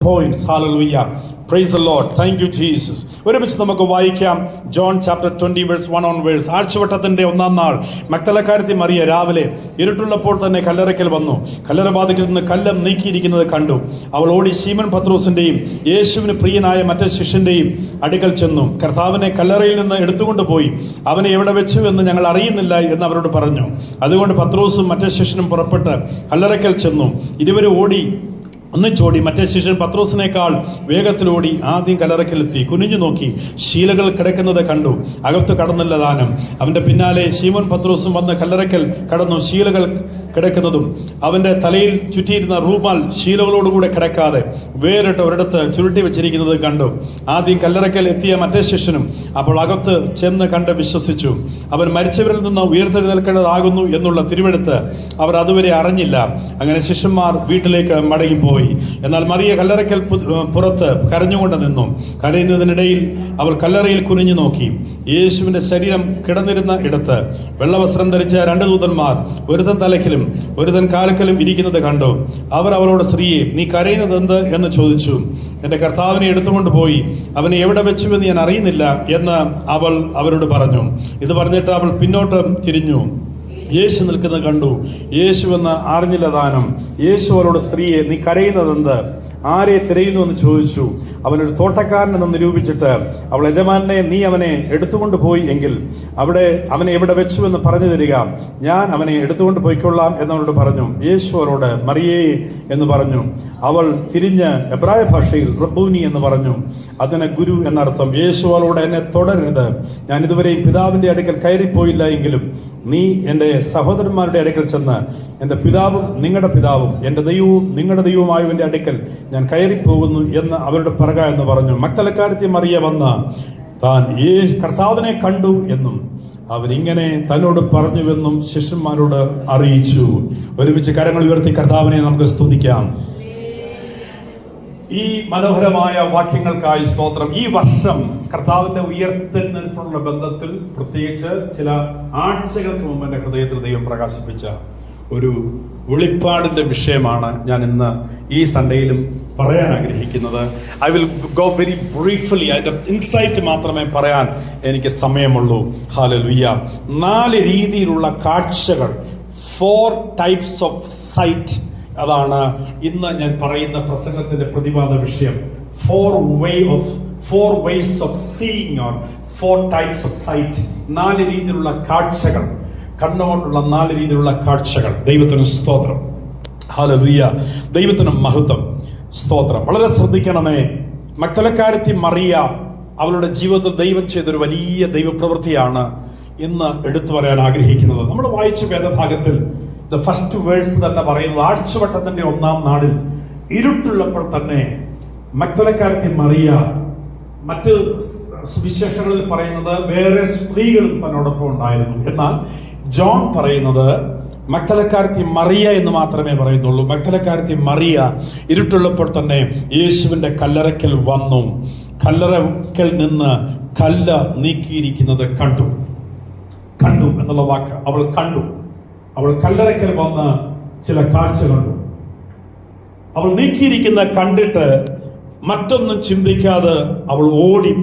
points. Hallelujah. Praise the Lord. Thank you, Jesus. ഒരുമിച്ച് നമുക്ക് വായിക്കാം ജോൺ ചാപ്റ്റർ 20 വേഴ്സ് 1 onwards. ആഴ്ചവട്ടത്തിന്റെ ഒന്നാം നാൾ മഗ്ദലക്കാരത്തി മറിയ രാവിലെ ഇരുട്ടുള്ളപ്പോൾ തന്നെ കല്ലറയ്ക്കൽ വന്നു. കല്ലറവാതിൽക്കൽ നിന്ന് കല്ല് നീക്കിയിരിക്കുന്നത് കണ്ടു. അവൾ ഓടി ശീമോൻ പത്രോസിന്റെയും യേശുവിന് പ്രിയനായ മറ്റേ ശിഷ്യന്റെയും അടുക്കൽ ചെന്നു. കർത്താവിനെ കല്ലറയിൽ നിന്ന് എടുത്തുകൊണ്ടുപോയി. അവനെ എവിടെ വെച്ചു എന്ന് ഞങ്ങൾ അറിയുന്നില്ല എന്ന് അവരോട് പറഞ്ഞു. അതുകൊണ്ട് പത്രോസും മറ്റേ ശിഷ്യനും പുറപ്പെട്ട് കല്ലറയ്ക്കൽ ചെന്നു. ഇരുവരും ഒന്നിച്ചോടി. മറ്റേ ശിഷ്യൻ പത്രോസിനേക്കാൾ വേഗത്തിലോടി ആദ്യം കല്ലറയ്ക്കലെത്തി. കുനിഞ്ഞു നോക്കി ശീലകൾ കിടക്കുന്നത് കണ്ടു. അകത്ത് കടന്നില്ല താനും. അവന്റെ പിന്നാലെ ശീമോൻ പത്രോസും വന്ന് കല്ലറയ്ക്കൽ കടന്നു. ശീലകൾ കിടക്കുന്നതും അവന്റെ തലയിൽ ചുറ്റിയിരുന്ന റൂമാൽ ശീലകളോടുകൂടെ കിടക്കാതെ വേറിട്ട് ഒരിടത്ത് ചുരുട്ടി വെച്ചിരിക്കുന്നത് കണ്ടു. ആദ്യം കല്ലറയ്ക്കൽ എത്തിയ മറ്റേ ശിഷ്യനും അപ്പോൾ അകത്ത് ചെന്ന് കണ്ട് വിശ്വസിച്ചു. അവൻ മരിച്ചവരിൽ നിന്ന് ഉയർത്തെഴുന്നേൽക്കേണ്ടതാകുന്നു എന്നുള്ള തിരുവെഴുത്ത് അവർ അതുവരെ അറിഞ്ഞില്ല. അങ്ങനെ ശിഷ്യന്മാർ വീട്ടിലേക്ക് മടങ്ങിപ്പോയി. എന്നാൽ മറിയ കല്ലറയ്ക്കൽ പുറത്ത് കരഞ്ഞുകൊണ്ട് നിന്നു. കരയുന്നതിനിടയിൽ അവൾ കല്ലറയിൽ കുനിഞ്ഞു നോക്കി. യേശുവിന്റെ ശരീരം കിടന്നിരുന്ന ഇടത്ത് വെള്ളവസ്ത്രം ധരിച്ച 2 ദൂതന്മാർ ഒരുതൻ തലയ്ക്കലും ഒരുതൻ കാലക്കലും ഇരിക്കുന്നത് കണ്ടു. അവർ അവളോട്, സ്ത്രീയെ, നീ കരയുന്നത് എന്ത് എന്ന് ചോദിച്ചു. എന്റെ കർത്താവിനെ എടുത്തുകൊണ്ട് പോയി. അവനെ എവിടെ വെച്ചുവെന്ന് ഞാൻ അറിയുന്നില്ല എന്ന് അവൾ അവരോട് പറഞ്ഞു. ഇത് പറഞ്ഞിട്ട് അവൾ പിന്നോട്ട് തിരിഞ്ഞു. യേശു നിൽക്കുന്നത് കണ്ടു. യേശുവെന്ന് അറിഞ്ഞില്ല താനും. യേശു അവളോട്, സ്ത്രീയെ, നീ കരയുന്നതെന്ത്? ആരെ തിരയുന്നു എന്ന് ചോദിച്ചു. അവനൊരു തോട്ടക്കാരനെന്ന് നിരൂപിച്ചിട്ട് അവൾ, യജമാനെ, നീ അവനെ എടുത്തുകൊണ്ട് പോയി എങ്കിൽ അവനെ എവിടെ വെച്ചു എന്ന് പറഞ്ഞു തരിക, ഞാൻ അവനെ എടുത്തുകൊണ്ട് പോയിക്കൊള്ളാം എന്നവരോട് പറഞ്ഞു. യേശു അവരോട്, മറിയേ എന്ന് പറഞ്ഞു. അവൾ തിരിഞ്ഞ് എബ്രായ ഭാഷയിൽ റബ്ബൂനി എന്ന് പറഞ്ഞു. അതിന് ഗുരു എന്നർത്ഥം. യേശു അവളോട്, എന്നെ തുടരരുത്. ഞാൻ ഇതുവരെയും പിതാവിൻ്റെ അടുക്കൽ കയറിപ്പോയില്ല എങ്കിലും നീ എൻ്റെ സഹോദരന്മാരുടെ അടുക്കൽ ചെന്ന് എൻ്റെ പിതാവും നിങ്ങളുടെ പിതാവും എൻ്റെ ദൈവവും നിങ്ങളുടെ ദൈവവുമായവൻ്റെ അടുക്കൽ ഞാൻ കയറിപ്പോകുന്നു എന്ന് അവരോട് പറയുക എന്ന് പറഞ്ഞു. മഗ്ദലക്കാരത്തി മറിയ വന്ന് താൻ കർത്താവിനെ കണ്ടു എന്നും അവരിങ്ങനെ തന്നോട് പറഞ്ഞുവെന്നും ശിഷ്യന്മാരോട് അറിയിച്ചു. ഒരുമിച്ച് കരങ്ങൾ ഉയർത്തി കർത്താവിനെ നമുക്ക് സ്തുതിക്കാം. ഈ മനോഹരമായ വാക്യങ്ങൾക്കായി സ്തോത്രം. ഈ വർഷം കർത്താവിന്റെ ഉയർത്തെഴുന്നേൽപ്പുള്ള ബന്ധത്തിൽ പ്രത്യേകിച്ച് ചില ആഴ്ചകൾക്ക് മുമ്പ് എൻ്റെ ഹൃദയത്തിൽ ദൈവം പ്രകാശിപ്പിച്ച ഒരു വെളിപ്പാടിന്റെ വിഷയമാണ് ഞാൻ ഇന്ന് ഈ സൺഡേയിലും പറയാൻ ആഗ്രഹിക്കുന്നത്. I will go very briefly. അതിൻ്റെ ഇൻസൈറ്റ് മാത്രമേ പറയാൻ എനിക്ക് സമയമുള്ളൂ. ഹല്ലേലൂയ. 4 രീതിയിലുള്ള കാഴ്ചകൾ, 4 types of sight. അതാണ് ഇന്ന് ഞാൻ പറയുന്ന പ്രസംഗത്തിന്റെ പ്രതിപാദ വിഷയം. 4 ways of seeing or 4 types of sight. 4 രീതിയിലുള്ള കാഴ്ചകൾ, കണ്ണുകൊണ്ടുള്ള 4 രീതിയിലുള്ള കാഴ്ചകൾ. ദൈവത്തിന് സ്തോത്രം. ഹല്ലേലൂയ. ദൈവത്തിന് മഹത്വം. സ്തോത്രം. വളരെ ശ്രദ്ധിക്കണമേ. മഗ്ദലക്കാരത്തി മറിയ അവളുടെ ജീവിതത്തിൽ ദൈവം ചെയ്തൊരു വലിയ ദൈവപ്രവൃത്തിയാണ് ഇന്ന് എടുത്തു പറയാൻ ആഗ്രഹിക്കുന്നത്. നമ്മൾ വായിച്ച വേദഭാഗത്തിൽ ഫസ്റ്റ് വേഴ്സ് തന്നെ പറയുന്നത്, ആഴ്ചവട്ടത്തിന്റെ 1-ാം നാളിൽ ഇരുട്ടുള്ളപ്പോൾ തന്നെ മഗ്ദലക്കാരത്തി മറിയ, മറ്റ് സുവിശേഷങ്ങളിൽ പറയുന്നത് വേറെ സ്ത്രീകളും തന്നോടൊപ്പം ഉണ്ടായിരുന്നു. എന്നാൽ ജോൺ പറയുന്നത് മഗ്ദലക്കാരത്തി മറിയ എന്ന് മാത്രമേ പറയുന്നുള്ളൂ. മഗ്ദലക്കാരത്തി മറിയ ഇരുട്ടുള്ളപ്പോൾ തന്നെ യേശുവിന്റെ കല്ലറയ്ക്കൽ വന്നു. കല്ലറയ്ക്കൽ നിന്ന് കല്ല് നീക്കിയിരിക്കുന്നത് കണ്ടു എന്നുള്ള വാക്ക് അവൾ കണ്ടു. അവൾ കല്ലറയ്ക്കൽ വന്ന് ചില കാഴ്ച കണ്ടു. അവൾ നീക്കിയിരിക്കുന്ന കണ്ടിട്ട് മറ്റൊന്നും ചിന്തിക്കാതെ അവൾ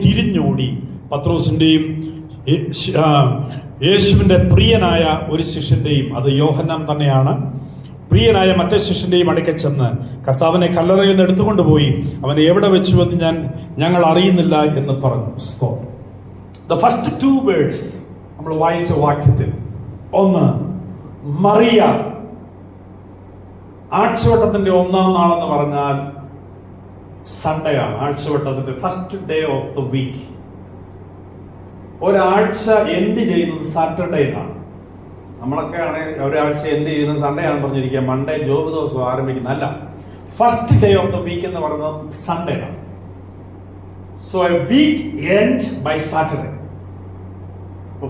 തിരിഞ്ഞോടി പത്രോസിന്റെയും യേശുവിന്റെ പ്രിയനായ ഒരു ശിഷ്യന്റെയും, അത് യോഹന്നാൻ തന്നെയാണ്, പ്രിയനായ മറ്റേ ശിഷ്യന്റെയും അടുക്കൽ ചെന്ന് കർത്താവിനെ കല്ലറയിൽ നിന്ന് എടുത്തുകൊണ്ടുപോയി. അവനെ എവിടെ വെച്ചുവെന്ന് ഞങ്ങൾ അറിയുന്നില്ല എന്ന് പറഞ്ഞു. ദ ഫസ്റ്റ് 2 വേർഡ്സ് നമ്മൾ വായിച്ച വാക്യത്തിൽ, ഒന്ന് മറിയ. ആഴ്ചവട്ടത്തിന്റെ 1-ാം നാളെന്ന് പറഞ്ഞാൽ സൺഡേ ആണ്. ആഴ്ചവട്ടത്തിന്റെ first day of the week. ഒരാഴ്ച എൻഡ് ചെയ്യുന്നത് സാറ്റർഡേയിലാണ്. നമ്മളൊക്കെ ആണെങ്കിൽ ഒരാഴ്ച എൻഡ് ചെയ്യുന്നത് സൺഡേ ആണെന്ന് പറഞ്ഞിരിക്കുക. മൺഡേ ജോബ് ദിവസം ആരംഭിക്കുന്ന അല്ല. First day of the week എന്ന് പറയുന്നത് സൺഡേ ആണ്. So a week end by Saturday.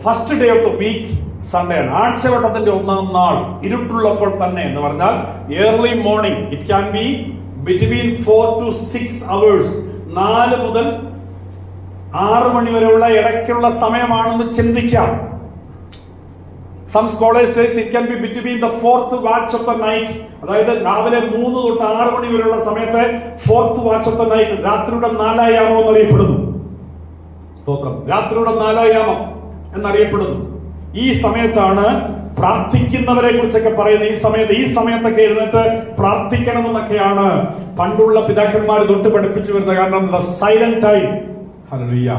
First day of the week Sunday ആണ്. ആഴ്ചവട്ടത്തിന്റെ 1-ാം നാൾ ഇരുട്ടുള്ളപ്പോൾ തന്നെ എന്ന് പറഞ്ഞാൽ early morning. It can be between 4 to 6 hours. 4 മുതൽ 6 മണി വരെയുള്ള ഇടയ്ക്കുള്ള സമയമാണെന്ന് ചിന്തിക്കാം. Some scholars say it can be between the 4th watch of the night. അതായത് രാവിലെ 3 തൊട്ട് 6 മണി വരെയുള്ള സമയത്തെ 4th watch of the night, രാത്രിയുടെ 4-ാം യാമം എന്നറിയപ്പെടുന്നു. സ്തോത്രം. രാത്രിയുടെ 4-ാം യാമം എന്നറിയപ്പെടുന്നു. ഈ സമയത്താണ് പ്രാർത്ഥിക്കുന്നവരെ കുറിച്ചൊക്കെ പറയുന്നത്. ഈ സമയത്തൊക്കെ എഴുന്നേറ്റ് പ്രാർത്ഥിക്കണമെന്നൊക്കെയാണ് പണ്ടുള്ള പിതാക്കന്മാർ തൊട്ട് പഠിപ്പിച്ചു വരുന്നത്. കാരണം ദ സൈലന്റ് ടൈം. ഹല്ലേലൂയ.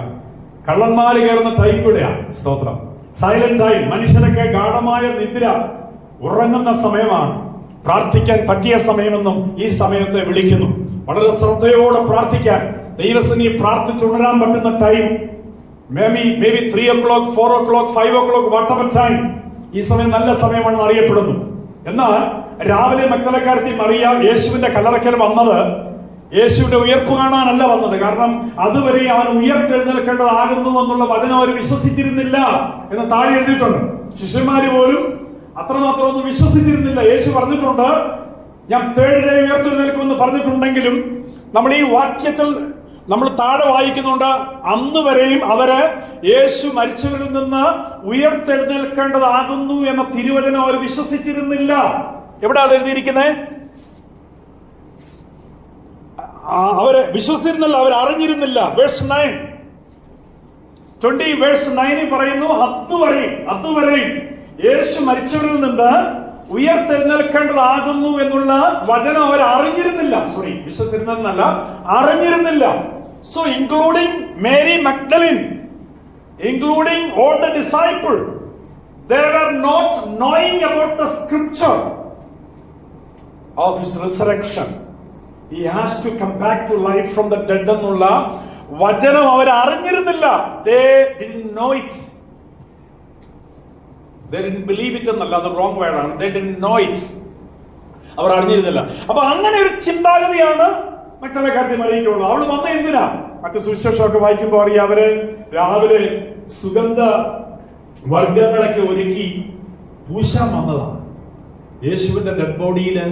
കള്ളന്മാര് കയറുന്ന ടൈം കൂടെയാണ്. സ്തോത്രം. Silent time. മനുഷ്യരൊക്കെ ഗാഢമായ നിദ്ര ഉറങ്ങുന്ന സമയമാണ്. പ്രാർത്ഥിക്കാൻ പറ്റിയ സമയമെന്നും ഈ സമയത്തെ വിളിക്കുന്നു. വളരെ ശ്രദ്ധയോടെ പ്രാർത്ഥിക്കാൻ, ദൈവസന്നിധിയിൽ പ്രാർത്ഥിച്ചുണരാൻ പറ്റുന്ന time. Maybe 3 o'clock, 4 o'clock, 5 o'clock, whatever time. ഈ സമയം നല്ല സമയമാണെന്ന് അറിയപ്പെടുന്നു. എന്നാൽ രാവിലെ മഗ്ദലക്കാരത്തി മറിയ യേശുവിന്റെ കല്ലറയ്ക്കൽ വന്നത് യേശുവിന്റെ ഉയർപ്പ് കാണാനല്ല വന്നത്. കാരണം അതുവരെ അവൻ ഉയർത്തെഴുന്നേൽക്കേണ്ടതാകുന്നു എന്നുള്ള വചനം അവർ വിശ്വസിച്ചിരുന്നില്ല എന്ന് താഴെ എഴുതിയിട്ടുണ്ട്. ശിഷ്യന്മാര് പോലും അത്രമാത്രം ഒന്നും വിശ്വസിച്ചിരുന്നില്ല. യേശു പറഞ്ഞിട്ടുണ്ട്, ഞാൻ 3rd day ഉയർത്തെഴുന്നേൽക്കുമെന്ന് പറഞ്ഞിട്ടുണ്ടെങ്കിലും നമ്മൾ ഈ വാക്യത്തിൽ നമ്മൾ താഴെ വായിക്കുന്നുണ്ട്, അന്ന് വരെയും അവര് യേശു മരിച്ചവരിൽ നിന്ന് ഉയർത്തെഴുന്നേൽക്കേണ്ടതാകുന്നു എന്ന തിരുവചനം അവർ വിശ്വസിച്ചിരുന്നില്ല. എവിടെ അത് എഴുതിയിരിക്കുന്നത്? അവര് വിശ്വസിച്ചിരുന്നില്ല, അവർ അറിഞ്ഞിരുന്നില്ല. വേഴ്സ് 9 വേഴ്സ് 9 പറയുന്നു, അതുവരെയും യേശു മരിച്ചവരിൽ നിന്ന് ഉയർത്തെഴുന്നേൽക്കേണ്ടതാകുന്നു എന്നുള്ള വചനം അവർ അറിഞ്ഞിരുന്നില്ല. വിശ്വസിച്ചിരുന്നല്ല, അറിഞ്ഞിരുന്നില്ല. So including Mary Magdalene, including all the disciples, they were not knowing about the scripture of his resurrection. He has to come back to life from the dead എന്നുള്ള വചനം അവർ അറിഞ്ഞിരുന്നില്ല. They didn't know it. They didn't believe it എന്നല്ല, അത് wrong word ആണ്. They didn't know it. അവർ അറിഞ്ഞിരുന്നില്ല. അപ്പൊ അങ്ങനെ ഒരു ചിന്താഗതിയാണ് മഗ്ദലക്കാരത്തി മറിയയ്ക്കുള്ളത്. അവള് വന്ന എന്തിനാ? മറ്റു സുവിശേഷമൊക്കെ വായിക്കുമ്പോൾ അറിയാം, അവര് രാവിലെ സുഗന്ധ വർഗങ്ങളൊക്കെ ഒരുക്കി പൂശാൻ വന്നതാണ്. യേശുവിന്റെ ഡെഡ് ബോഡിയില്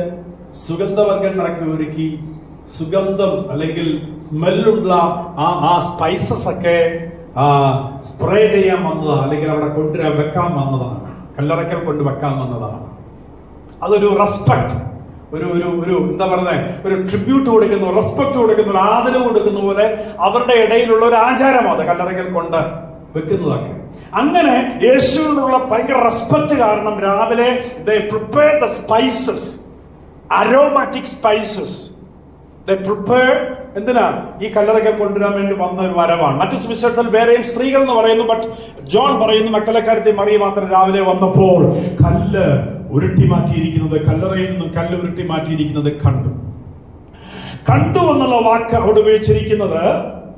സുഗന്ധവർഗങ്ങളൊക്കെ ഒരുക്കി സുഗന്ധം അല്ലെങ്കിൽ സ്മെല്ലുള്ള ആ സ്പൈസസ് ഒക്കെ സ്പ്രേ ചെയ്യാൻ വന്നതാണ്, അല്ലെങ്കിൽ അവിടെ വെക്കാൻ വന്നതാണ്, കല്ലറയ്ക്കൽ കൊണ്ട് വെക്കാൻ വന്നതാണ്. അതൊരു റെസ്പെക്ട്, ഒരു എന്താ പറയുന്നത്, ഒരു ട്രിബ്യൂട്ട് കൊടുക്കുന്നു, റെസ്പെക്ട് കൊടുക്കുന്നു, ആദരവ് കൊടുക്കുന്ന പോലെ അവരുടെ ഇടയിലുള്ള ഒരു ആചാരമാണ് കല്ലറയ്ക്കൽ കൊണ്ട് വെക്കുന്നതൊക്കെ. അങ്ങനെ യേശുവിനുള്ള ഭയങ്കര റെസ്പെക്ട് കാരണം രാവിലെ they prepare the spices, aromatic spices. They prepare എന്തിനാ? ഈ കല്ലറയ്ക്കൽ കൊണ്ടുവരാൻ വേണ്ടി വന്ന ഒരു വരവാണ്. മറ്റു സുവിശേഷത്തിൽ വേറെയും സ്ത്രീകൾ എന്ന് പറയുന്നു, ബട്ട് ജോൺ പറയുന്നു മഗ്ദലക്കാരത്തി മറിയ മാത്രം രാവിലെ വന്നപ്പോൾ കല്ല് ഉരുട്ടി മാറ്റിയിരിക്കുന്നത്, കല്ലറയിൽ നിന്നും കല്ല് ഉരുട്ടി മാറ്റിയിരിക്കുന്നത് കണ്ടു എന്നുള്ള വാക്ക് അവിടെ ഉപയോഗിച്ചിരിക്കുന്നത്.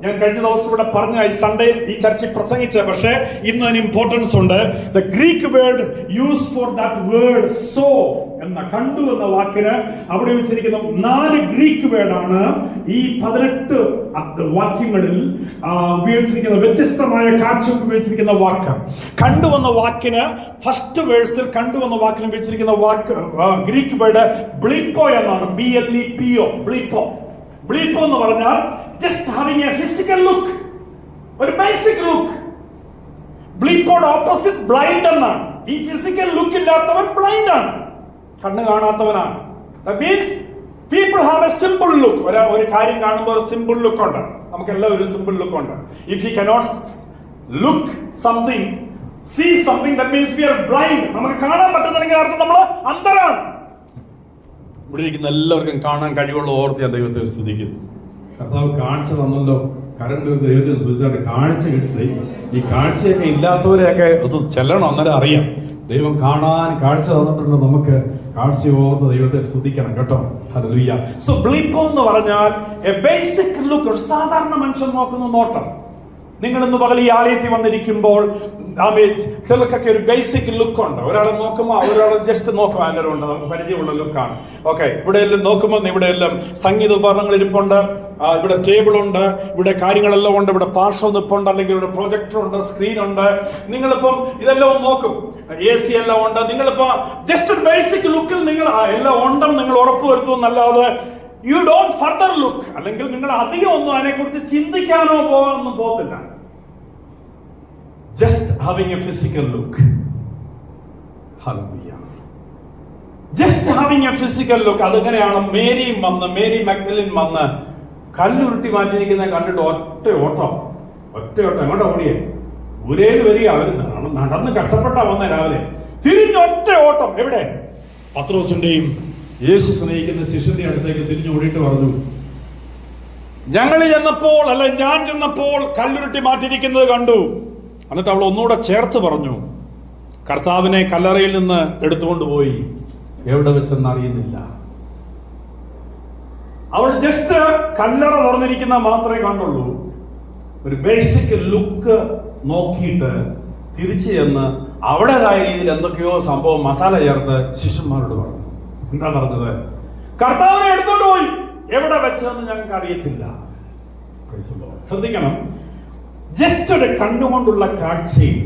ഞാൻ കഴിഞ്ഞ ദിവസം ഇവിടെ പറഞ്ഞ ഈ സൺഡേ ഈ ചർച്ചിൽ പ്രസംഗിച്ച, പക്ഷേ ഇന്ന് അതിന് ഇമ്പോർട്ടൻസ് ഉണ്ട്. The Greek word use for that word so എന്ന കണ്ടു എന്ന വാക്കിന് അവിടെ വെച്ചിരിക്കുന്ന 4 ഗ്രീക്ക് വേർഡാണ് ഈ 18 വാക്യങ്ങളിൽ ഉപയോഗിച്ചിരിക്കുന്ന, വ്യത്യസ്തമായ കാഴ്ച ഉപയോഗിച്ചിരിക്കുന്ന വാക്ക്. കണ്ടു എന്ന വാക്കിന് ഫസ്റ്റ് വേഴ്സിൽ കണ്ടു എന്ന വാക്കിന് ഉപയോഗിച്ചിരിക്കുന്ന വാക്ക് ഗ്രീക്ക് വേർഡ് ബ്ലീപ്പോ എന്നാണ്. BLEPO. ബ്ലീപ്പോ എന്ന് പറഞ്ഞാൽ just having a physical look, ഒരു basic look. ബ്ലീപ്പോയുടെ ഓപ്പോസിറ്റ് ബ്ലൈൻഡ് എന്നാണ്. ഈ ഫിസിക്കൽ ലുക്ക് ഇല്ലാത്തവൻ ബ്ലൈൻഡ് ആണ്, കണ്ണ് കാണാത്തവനാണ്. That means people have a simple look. ഒരു കാര്യം കാണുമ്പോൾ ഒരു സിമ്പിൾ ലുക്ക് ഉണ്ട്. നമുക്കെല്ലാം ഒരു സിമ്പിൾ ലുക്ക് ഉണ്ട്. If he cannot look something, see something, that means we are blind. നമുക്ക് കാണാൻ പറ്റുന്നില്ലെങ്കിൽ അർത്ഥം നമ്മൾ അന്ധരാണ്. ഇവിടെ ഇരിക്കുന്ന എല്ലാവർക്കും കാണാൻ കഴിവുള്ള ഓർത്ത് ഞാൻ ദൈവത്തെ സ്തുതിക്കുന്നു. കർത്താവ് കാഴ്ച തന്നല്ലോ. കരണ്ട് ദൈവത്തെ സ്തുതിച്ചാൽ കാഴ്ച കിട്ടി. ഈ കാഴ്ചയൊക്കെ ഇല്ലാത്തവരെയൊക്കെ ഒന്ന് ചെല്ലണം, അന്നേരം അറിയാം ദൈവം കാണാൻ കാഴ്ച തന്നിട്ടുണ്ട്. നമുക്ക് കാഴ്ച ഓർത്ത് ദൈവത്തെ സ്തുതിക്കണം കേട്ടോ. ഹല്ലേലൂയ. സോ ബ്ലീപ്പോ എന്ന് പറഞ്ഞാൽ എ ബേസിക് ലുക്ക്, ഒരു സാധാരണ മനുഷ്യൻ നോക്കുന്ന നോട്ടം. നിങ്ങൾ ഇന്ന് പകൽ ഈ ആലയത്തിൽ വന്നിരിക്കുമ്പോൾ ചിലർക്കൊക്കെ ഒരു ബേസിക് ലുക്ക് ഉണ്ട്. ഒരാളെ നോക്കുമ്പോൾ ഒരാൾ ജസ്റ്റ് നോക്കും, എല്ലാവരും ഉണ്ട്, നമുക്ക് പരിചയമുള്ള ലുക്കാണ്. ഓക്കെ, ഇവിടെ എല്ലാം നോക്കുമ്പോൾ ഇവിടെ എല്ലാം സംഗീത ഉപകരണങ്ങൾ ഇരിപ്പുണ്ട്, ഇവിടെ ടേബിൾ ഉണ്ട്, ഇവിടെ കാര്യങ്ങളെല്ലാം ഉണ്ട്, ഇവിടെ പാർശ്വ നിപ്പുണ്ട്, അല്ലെങ്കിൽ ഇവിടെ പ്രൊജക്ടർ ഉണ്ട്, സ്ക്രീൻ ഉണ്ട്. നിങ്ങളിപ്പം ഇതെല്ലാം നോക്കും, AC എല്ലാം ഉണ്ട്. നിങ്ങളിപ്പോ ജസ്റ്റ് ഒരു ബേസിക് ലുക്കിൽ നിങ്ങൾ എല്ലാം ഉണ്ടെന്ന് നിങ്ങൾ ഉറപ്പുവരുത്തുമെന്നല്ലാതെ യു ഡോണ്ട് ഫർദർ ലുക്ക്, അല്ലെങ്കിൽ നിങ്ങൾ അധികം ഒന്നും അതിനെക്കുറിച്ച് ചിന്തിക്കാനോ പോകാനൊന്നും പോകത്തില്ല. Just having A physical look. Hallelujah. Just having A physical look. അതെങ്ങനെയാണ്? മേരി മഗ്ദലിൻ വന്ന് കല്ലുരുട്ടി മാറ്റിയിരിക്കുന്ന കണ്ടിട്ട് ഒറ്റ ഓട്ടം. എങ്ങോട്ടാ ഓടിയേ? ഊരേല് വരിക. അവർ നടന്ന് കഷ്ടപ്പെട്ടാ വന്ന രാവിലെ. തിരിഞ്ഞൊറ്റ ഓട്ടം. എവിടെ? പത്രോസിന്റെയും യേശു സ്നേഹിക്കുന്ന ശിഷ്യന്റെ അടുത്തേക്ക് തിരിഞ്ഞു ഓടിയിട്ട് പറഞ്ഞു, ഞാൻ ചെന്നപ്പോൾ കല്ലുരുട്ടി മാറ്റിയിരിക്കുന്നത് കണ്ടു. എന്നിട്ട് അവൾ ഒന്നുകൂടെ ചേർത്ത് പറഞ്ഞു, കർത്താവിനെ കല്ലറയിൽ നിന്ന് എടുത്തുകൊണ്ടുപോയി, എവിടെ വെച്ചെന്ന് അറിയുന്നില്ല. അവൾ ജസ്റ്റ് കല്ലറ തുറന്നിരിക്കുന്ന മാത്രമേ കണ്ടുള്ളൂ. ഒരു ബേസിക് ലുക്ക് നോക്കിയിട്ട് തിരിച്ചു ചെന്ന് അവിടേതായ രീതിയിൽ എന്തൊക്കെയോ സംഭവം മസാല ചേർത്ത് ശിഷ്യന്മാരോട് പറഞ്ഞു. എന്താ പറഞ്ഞത്? കർത്താവിനെ എടുത്തോണ്ട് പോയി, എവിടെ വെച്ചതെന്ന് ഞങ്ങൾക്ക് അറിയത്തില്ല. ശ്രദ്ധിക്കണം, ജസ്റ്റ് ഒരു കണ്ടുകൊണ്ടുള്ള കാഴ്ചയിൽ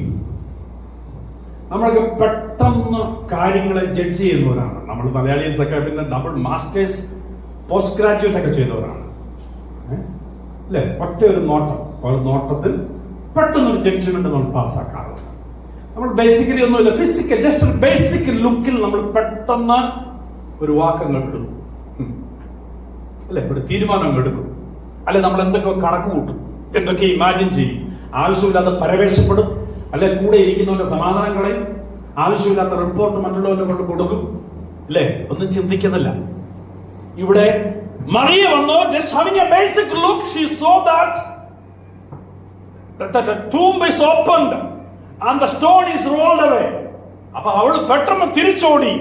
നമ്മൾക്ക് പെട്ടെന്ന് കാര്യങ്ങളെ ജഡ്ജ് ചെയ്യുന്നവരാണ് നമ്മൾ. മലയാളീസ് ഒക്കെ പിന്നെ ഡബിൾ മാസ്റ്റേഴ്സ് പോസ്റ്റ് ഗ്രാജുവേറ്റ് ഒക്കെ ചെയ്തവരാണ് അല്ലെ. ഒറ്റ ഒരു നോട്ടത്തിൽ പെട്ടെന്നൊരു ജഡ്ജ്മെന്റ് നമ്മൾ പാസ്സാക്കാറുണ്ട്. നമ്മൾ ബേസിക്കലി ഒന്നുമില്ല, ഫിസിക്കൽ ജസ്റ്റ് ഒരു ബേസിക് ലുക്കിൽ നമ്മൾ പെട്ടെന്ന് ഒരു വാക്കങ്ങൾ ഇടും അല്ലെ, ഒരു തീരുമാനം എടുക്കും അല്ലെ. നമ്മൾ എന്തൊക്കെ കണക്ക് കൂട്ടും, എന്തൊക്കെ ഇമാജിൻ ചെയ്യും, ആവശ്യമില്ലാതെ പരവേശപ്പെടും അല്ലെ, കൂടെ ഇരിക്കുന്നവന്റെ സമാധാനം കളയും, ആവശ്യമില്ലാത്ത റിപ്പോർട്ട് മറ്റുള്ളവരെ കൊണ്ട് കൊടുക്കും അല്ലെ, ഒന്നും ചിന്തിക്കുന്നില്ല. ഇവിടെ മറിയ വന്നു, just having a basic look, she saw that the tomb is opened and the stone is rolled away. അപ്പൊ അവൾ പെട്ടെന്ന് തിരിച്ചോടി.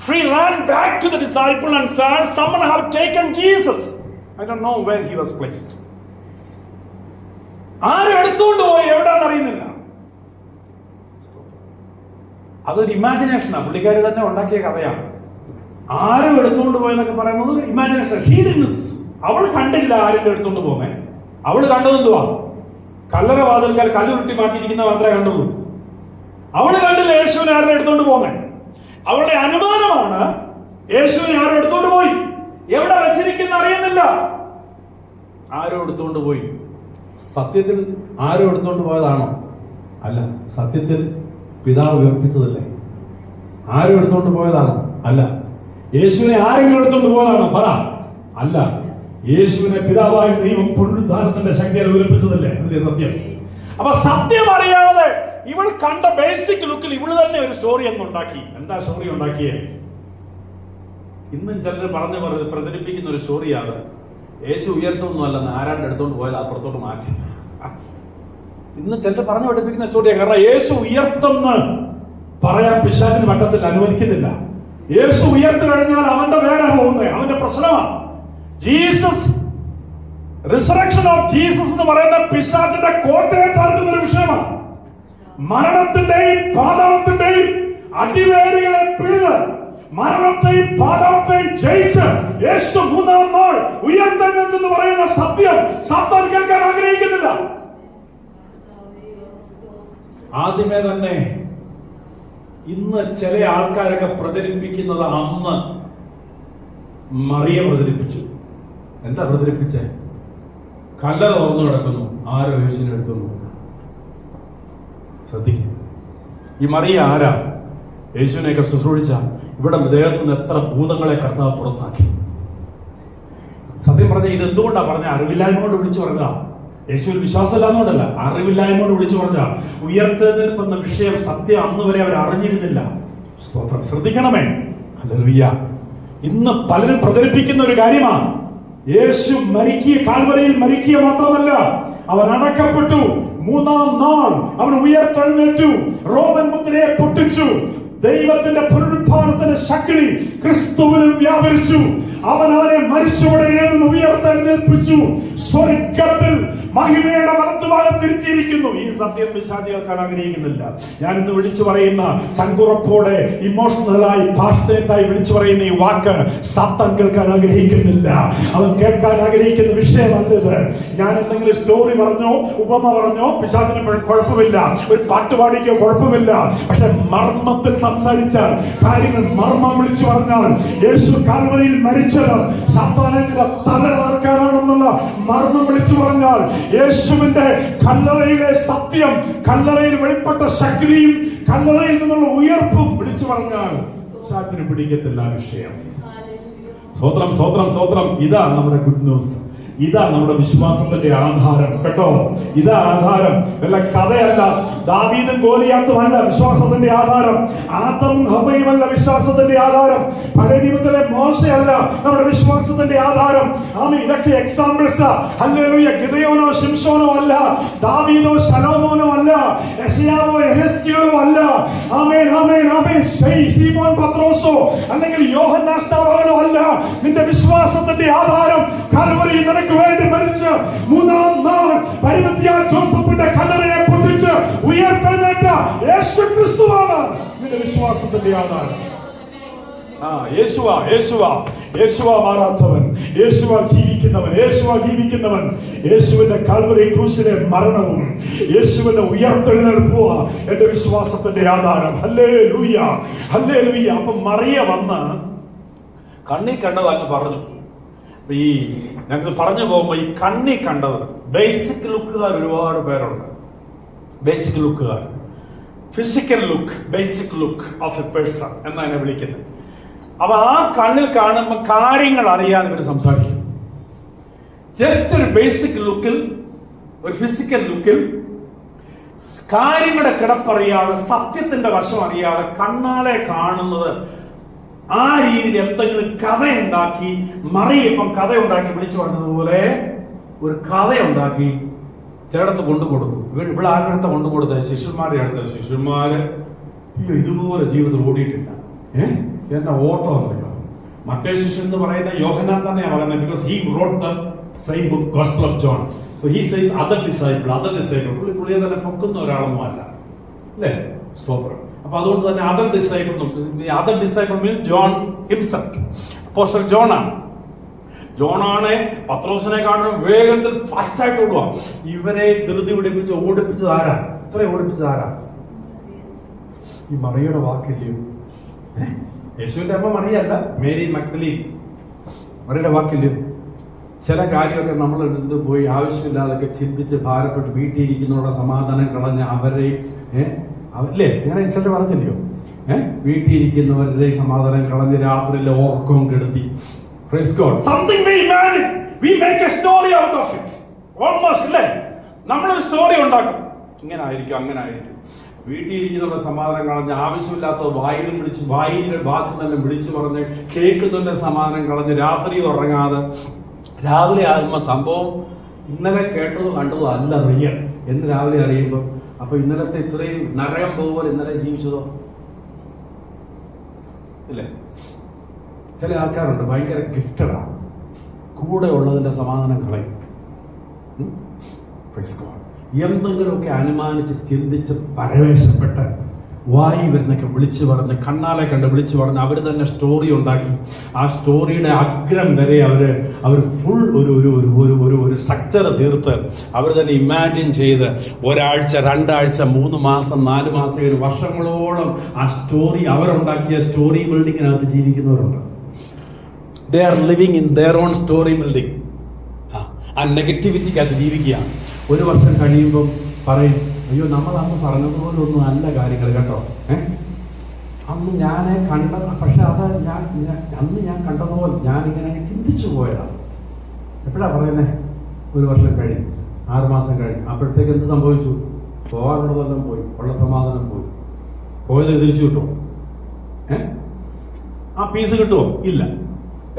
She ran back to the disciple and said, someone have taken Jesus. I don't know where he was placed. ആരും എടുത്തുകൊണ്ട് പോയി, എവിടാന്ന് അറിയുന്നില്ല. അതൊരു ഇമാജിനേഷനാണ്, പുള്ളിക്കാരി തന്നെ ഉണ്ടാക്കിയ കഥയാണ്. ആരും എടുത്തുകൊണ്ട് പോയെന്നൊക്കെ പറയുന്നത് ഇമാജിനേഷൻ. അവൾ കണ്ടില്ല ആരും എടുത്തുകൊണ്ട് പോന്നെ. അവൾ കണ്ടത് എന്തുവാ? കല്ലറ വാതിൽക്കാൽ കല്ലുരുട്ടി മാറ്റിയിരിക്കുന്ന മാത്രമേ കണ്ടുള്ളൂ. അവൾ കണ്ടില്ല യേശുവിനെ ആരും എടുത്തുകൊണ്ട് പോന്നെ. അവളുടെ അനുമാനമാണ് യേശുവിനെ ആരും എടുത്തുകൊണ്ട് പോയി, എവിടെ വെച്ചിരിക്കുന്ന അറിയുന്നില്ല. ആരോ എടുത്തുകൊണ്ട് പോയി. സത്യത്തിൽ ആരോ എടുത്തുകൊണ്ട് പോയതാണോ? അല്ല. സത്യത്തിൽ പിതാവ് ഉയർപ്പിച്ചതല്ലേ? ആരും എടുത്തുകൊണ്ട് പോയതാണോ? അല്ല. യേശുവിനെ ആരെങ്കിലും എടുത്തുകൊണ്ട് പോയതാണോ? പറ. അല്ല. യേശുവിനെ പിതാവായ ദൈവം പുനരുദ്ധാനത്തിന്റെ ശക്തിയാൽ ഉയർപ്പിച്ചതല്ലേ? അതല്ലേ സത്യം? അപ്പൊ സത്യം അറിയാതെ ഇവൾ കണ്ട ബേസിക് ലുക്കിൽ ഇവള് തന്നെ ഒരു സ്റ്റോറി ഉണ്ടാക്കി. എന്താ സ്റ്റോറി ഉണ്ടാക്കിയേ? ഇന്നും ചിലർ പറഞ്ഞു പ്രചരിപ്പിക്കുന്ന ഒരു സ്റ്റോറിയാണ്, യേശു ഉയർത്തൊന്നും അല്ലെന്ന്, ആരാണ്ട് എടുത്തോണ്ട് പോയാൽ അപ്പുറത്തോട്ട് മാറ്റി. ഇന്ന് ചിലർ പറഞ്ഞു പഠിപ്പിക്കുന്ന സ്റ്റോറിയാണ്. കാരണം യേശു ഉയർത്തെന്ന് പറയാൻ പിശാചിന് വട്ടത്തിൽ അനുവദിക്കുന്നില്ല. യേശു ഉയർത്തു കഴിഞ്ഞാൽ അവന്റെ പേരാ പോകുന്നത്, അവന്റെ പ്രശ്നമാണ്. ജീസസ്, റിസറക്ഷൻ ഓഫ് ജീസസ് എന്ന് പറയുന്ന പിശാചിന്റെ കോട്ടയെ തകർക്കുന്ന ഒരു വിഷയമാണ്. മരണത്തിന്റെയും പാതാളത്തിന്റെയും അടിവേരുകളെ പിഴുത് മരണത്തെയും പാതാളത്തെയും ജയിച്ച് യേശു മൂന്നാം നാൾ ഉയർത്തെഴുന്നേറ്റെന്ന് പറയുന്ന സത്യം സാത്താൻ കേൾക്കാൻ ആഗ്രഹിക്കുന്നില്ല. ആദ്യമേ തന്നെ ഇന്ന് ചില ആൾക്കാരൊക്കെ പ്രചരിപ്പിക്കുന്നത് അന്ന് മറിയ പ്രചരിപ്പിച്ചു. എന്താ പ്രചരിപ്പിച്ചേ? കല്ലറ തുറന്നു കിടക്കുന്നു, ആരോ യേശുവിനെ എടുത്തോണ്ട് പോകുന്നു. ശ്രദ്ധിക്കുക, ഈ മറിയ ആരാ? യേശുവിനെയൊക്കെ ശുശ്രൂഷിച്ച ഇവിടെ ദേഹത്തു നിന്ന് എത്ര ഭൂതങ്ങളെ കർത്താവ് പുറത്താക്കി. സത്യം പറഞ്ഞ ഇത് എന്തുകൊണ്ടാ പറഞ്ഞ? അറിവില്ലായ്മ കൊണ്ട് വിളിച്ചു പറഞ്ഞതാ. യേശുവിൽ വിശ്വാസമില്ലാന്നുകൊണ്ടല്ല, അറിവില്ലായ്മ കൊണ്ട് വിളിച്ചു പറഞ്ഞ. ഉയർത്തെഴുന്നേൽപ്പെന്ന വിഷയം സത്യം അന്ന് വരെ അവർ അറിഞ്ഞിരുന്നില്ല. സ്തോത്രം. ശ്രദ്ധിക്കണമേ. ഹല്ലേലൂയ. ഇന്ന് പലരും പ്രചരിപ്പിക്കുന്ന ഒരു കാര്യമാണ്, യേശു കാൽവരിയിൽ മരിക്കുക മാത്രമല്ല, അവൻ അടക്കപ്പെട്ടു, മൂന്നാം നാൾ അവൻ ഉയർത്തെഴുന്നേറ്റു, റോമൻ മുദ്രയെ പൊട്ടിച്ചു, ദൈവത്തിന്റെ പുനരുത്ഥാനത്തിന്റെ ശക്തി ക്രിസ്തുവിൽ വ്യാപരിച്ചു, അവൻ അവനെ മരിച്ചവരെ ഉയർത്തെഴുന്നേൽപ്പിച്ചു, സ്വർഗ്ഗത്തിൽ മഹിമയുടെ വലത്തുഭാഗത്തിരിച്ചിരിക്കുന്നു. ഈ സത്യം പിശാച് കേൾക്കാൻ ആഗ്രഹിക്കുന്നില്ല. ഞാൻ ഇന്ന് വിളിച്ചു പറയുന്ന സങ്കുറപ്പോടെ, ഇമോഷണലായി, പാഷനേറ്റായി വിളിച്ചു പറയുന്ന ഈ വാക്ക് സാത്താൻ കേൾക്കാൻ ആഗ്രഹിക്കുന്നില്ല. അവൻ കേൾക്കാൻ ആഗ്രഹിക്കുന്ന വിഷയമല്ലത്. ഞാൻ എന്തെങ്കിലും സ്റ്റോറി പറഞ്ഞോ, ഉപമ പറഞ്ഞോ, പിശാചിന് കുഴപ്പമില്ല, ഒരു പാട്ടുപാടിക്കോ കുഴപ്പമില്ല. പക്ഷെ മർമ്മത്തിൽ സംസാരിച്ചാൽ, കാര്യങ്ങൾ മർമ്മം വിളിച്ചു പറഞ്ഞാൽ, യേശു കാൽവരിയിൽ മരിച്ചത് സാത്താനെ തല തകർക്കാനാണെന്നുള്ള മർമ്മം വിളിച്ചു പറഞ്ഞാൽ, യേശുവിന്റെ കല്ലറയിലെ സത്യം, കല്ലറയിൽ വെളിപ്പെട്ട ശക്തിയും കല്ലറയിൽ നിന്നുള്ള ഉയർപ്പും വിളിച്ചു പറഞ്ഞാൽ ശാസ്ത്രം പിടിക്കത്തില്ല വിഷയം. സ്വോത്രം സ്വോത്രം സ്വോത്രം. ഇതാ നമ്മുടെ ഗുഡ് ന്യൂസ്. ഇതാ നമ്മുടെ വിശ്വാസത്തിന്റെ ആധാരം കേട്ടോ. ഇതാ ആധാരം, വല്ല കഥയല്ല. ദാവീദും ഗോലിയാത്തും അല്ല വിശ്വാസത്തിന്റെ ആധാരം. ആദമും ഹവ്വയുമല്ല വിശ്വാസത്തിന്റെ ആധാരം. പഴയ നിയമത്തിലെ മോശയല്ല നമ്മുടെ വിശ്വാസത്തിന്റെ ആധാരം. ആമേൻ. ഇതൊക്കെ എക്സാമ്പിൾസാ. ഹല്ലേലൂയ. ഗിദെയോനോ ശിംശോനോ അല്ല, ദാവീദോ ശലോമോനോ അല്ല, യെശയ്യാവോ യെഹെസ്കേലോ അല്ല. ആമേൻ ആമേൻ ആമേൻ. ശീമോൻ പത്രോസോ അല്ലെങ്കിൽ യോഹന്നാൻ സ്നാപകനോ അല്ല. നിന്റെ വിശ്വാസത്തിന്റെ ആധാരം കാൽവരിയിൽ നിനക്ക് വേണ്ടി മരിച്ച് മൂന്നാം നാൾ പരിമത്യ ജോസഫിന്റെ കല്ലറയെ പൊട്ടിച്ച് ഉയർത്തെഴുന്നേറ്റ യേശു ക്രിസ്തുവാണ് നിന്റെ വിശ്വാസത്തിന്റെ ആധാരം. യേശുവ മാറാത്തവൻ, യേശുവ ജീവിക്കുന്നവൻ, യേശുവ ജീവിക്കുന്നവൻ. യേശുവിന്റെ കാൽവരി ക്രൂശിലെ മരണവും യേശുവിന്റെ ഉയർത്തെഴുന്നേൽപ്പുവാ എന്റെ വിശ്വാസത്തിന്റെ ആധാരം. Hallelujah hallelujah. അപ്പൊ മറിയ വന്ന് കണ്ണി കണ്ടത് അങ്ങ് പറഞ്ഞു. ഈ ഞങ്ങൾ പറഞ്ഞു പോകുമ്പോൾ ഈ കണ്ണി കണ്ടത് ബേസിക് ലുക്കുകാർ ഒരുപാട് പേരുണ്ട്. ബേസിക് ലുക്കുകാർ, physical look, basic look of a person എന്നാണ് വിളിക്കുന്നത്. അപ്പൊ ആ കണ്ണിൽ കാണുമ്പോൾ കാര്യങ്ങൾ അറിയാൻ ഇവർ സംസാരിക്കും. ജസ്റ്റ് ഒരു ബേസിക് ലുക്കിൽ, ഒരു ഫിസിക്കൽ ലുക്കിൽ കാര്യങ്ങളുടെ കിടപ്പറിയാതെ, സത്യത്തിന്റെ വശം അറിയാതെ കണ്ണാലെ കാണുന്നത് ആ രീതിയിൽ എന്തെങ്കിലും കഥയുണ്ടാക്കി, മറിയപ്പം കഥയുണ്ടാക്കി വിളിച്ചു പറഞ്ഞതുപോലെ ഒരു കഥയുണ്ടാക്കി ചിലടത്ത് കൊണ്ടുകൊടുക്കും. ഇവിടെ ആരുടെ അടുത്ത കൊണ്ടുകൊടുത്തത്? ശിഷ്യന്മാരുടെ അടുത്ത്. ശിഷ്യന്മാര് ഇതുപോലെ ജീവിതം ഓടിയിട്ടില്ല. എന്നെ ഓട്ടം എന്നറിയോ? മറ്റേ ശിഷ്യൻ എന്ന് പറയുന്ന യോഹന്നാൻ തന്നെയാണ് പറയുന്നത്. Because he wrote the same book, Gospel of John. So he says other disciple. പുള്ളിയെ തന്നെ പൊക്കുന്ന ഒരാളൊന്നും അല്ല, അല്ലേ? സ്തോത്രം. അപ്പൊ അതുകൊണ്ട് തന്നെ other disciple means John himself. അപ്പോസ്തലൻ ജോണാണ് പത്രോസിനെ കാണുന്ന വേഗത്തിൽ ഫാസ്റ്റായിട്ട് ഓടുക. ഇവരെ ധൃതി ഓടിപ്പിച്ചത് ആരാ? ഇത്രയും ഓടിപ്പിച്ചത് ആരാ? ഈ മറിയയുടെ വാക്കില്ലയോ? യേശുവിന്റെ അമ്മ മറിയല്ല, മേരി മഗ്ദലീൻ. മറിയുടെ വാക്കില്ലയോ? ചില കാര്യമൊക്കെ നമ്മൾ എടുത്ത് പോയി ആവശ്യമില്ലാതൊക്കെ ചിന്തിച്ച് ഭാരപ്പെട്ട് വീട്ടിലിരിക്കുന്നവരുടെ സമാധാനം കളഞ്ഞ് അവരെ അല്ലേ, അങ്ങനെ ചിലർ പറഞ്ഞില്ലയോ? വീട്ടിലിരിക്കുന്നവരുടെ സമാധാനം കളഞ്ഞ് രാത്രിയിൽ ഓർക്കവും കെടുത്തി. Praise God. Something we imagine, we make a story out of it. Almost ഇല്ലേ, നമ്മളൊരു സ്റ്റോറി ഉണ്ടാക്കും. ഇങ്ങനെ ആയിരിക്കും, അങ്ങനെ ആയിരിക്കും. വീട്ടിലിരിക്കുന്നവരുടെ സമാധാനം കളഞ്ഞ് ആവശ്യമില്ലാത്ത വായിലെ വാക്ക് തന്നെ വിളിച്ചു പറഞ്ഞ് കേൾക്കുന്നവന്റെ സമാധാനം കളഞ്ഞ് രാത്രി ഉറങ്ങാതെ രാവിലെ ആകുമ്പോൾ സംഭവം ഇന്നലെ കേട്ടതോ കണ്ടതോ അല്ല റിയൽ എന്ന് രാവിലെ അറിയുമ്പോൾ, അപ്പൊ ഇന്നലത്തെ ഇത്രയും നരകം പോലെ ഇന്നലെ ജീവിച്ചതോ ഇല്ലേ? ചില ആൾക്കാരുണ്ട് ഭയങ്കര ഗിഫ്റ്റഡാണ്, കൂടെ ഉള്ളതിന്റെ സമാധാനം കളയും. എന്തെങ്കിലുമൊക്കെ അനുമാനിച്ച് ചിന്തിച്ച് പരവേശപ്പെട്ട് വായി വരുന്നൊക്കെ വിളിച്ചു പറഞ്ഞ് കണ്ണാലെ കണ്ട് വിളിച്ചു പറഞ്ഞ് അവർ തന്നെ സ്റ്റോറി ഉണ്ടാക്കി ആ സ്റ്റോറിയുടെ അഗ്രം വരെ അവർ ഫുൾ ഒരു സ്ട്രക്ചർ തീർത്ത് അവർ തന്നെ ഇമാജിൻ ചെയ്ത് ഒരാഴ്ച, 2 ആഴ്ച, 3 മാസം, 4 മാസം, 7 വർഷങ്ങളോളം ആ സ്റ്റോറി അവരുണ്ടാക്കിയ സ്റ്റോറി ബിൽഡിങ്ങിനകത്ത് ജീവിക്കുന്നവരുണ്ട്. They are living in their own story building. ആ നെഗറ്റിവിറ്റിക്കകത്ത് ജീവിക്കുകയാണ്. 1 വർഷം കഴിയുമ്പം പറയും, അയ്യോ നമ്മൾ അന്ന് പറഞ്ഞതുപോലെ ഒന്നും അല്ല കാര്യങ്ങൾ കേട്ടോ. അന്ന് ഞാൻ കണ്ടത്, പക്ഷെ അത് അന്ന് ഞാൻ കണ്ടതുപോലെ ഞാനിങ്ങനെ ചിന്തിച്ചു പോയതാണ്. എപ്പോഴാണ് പറയുന്നത്? 1 വർഷം കഴിഞ്ഞു, 6 മാസം കഴിഞ്ഞു. അപ്പോഴത്തേക്ക് എന്ത് സംഭവിച്ചു? പോകാനുള്ളതെല്ലാം പോയി, ഉള്ള സമാധാനം പോയി. പോയത് തിരിച്ചു കിട്ടുമോ? ആ പീസ് കിട്ടുമോ? ഇല്ല.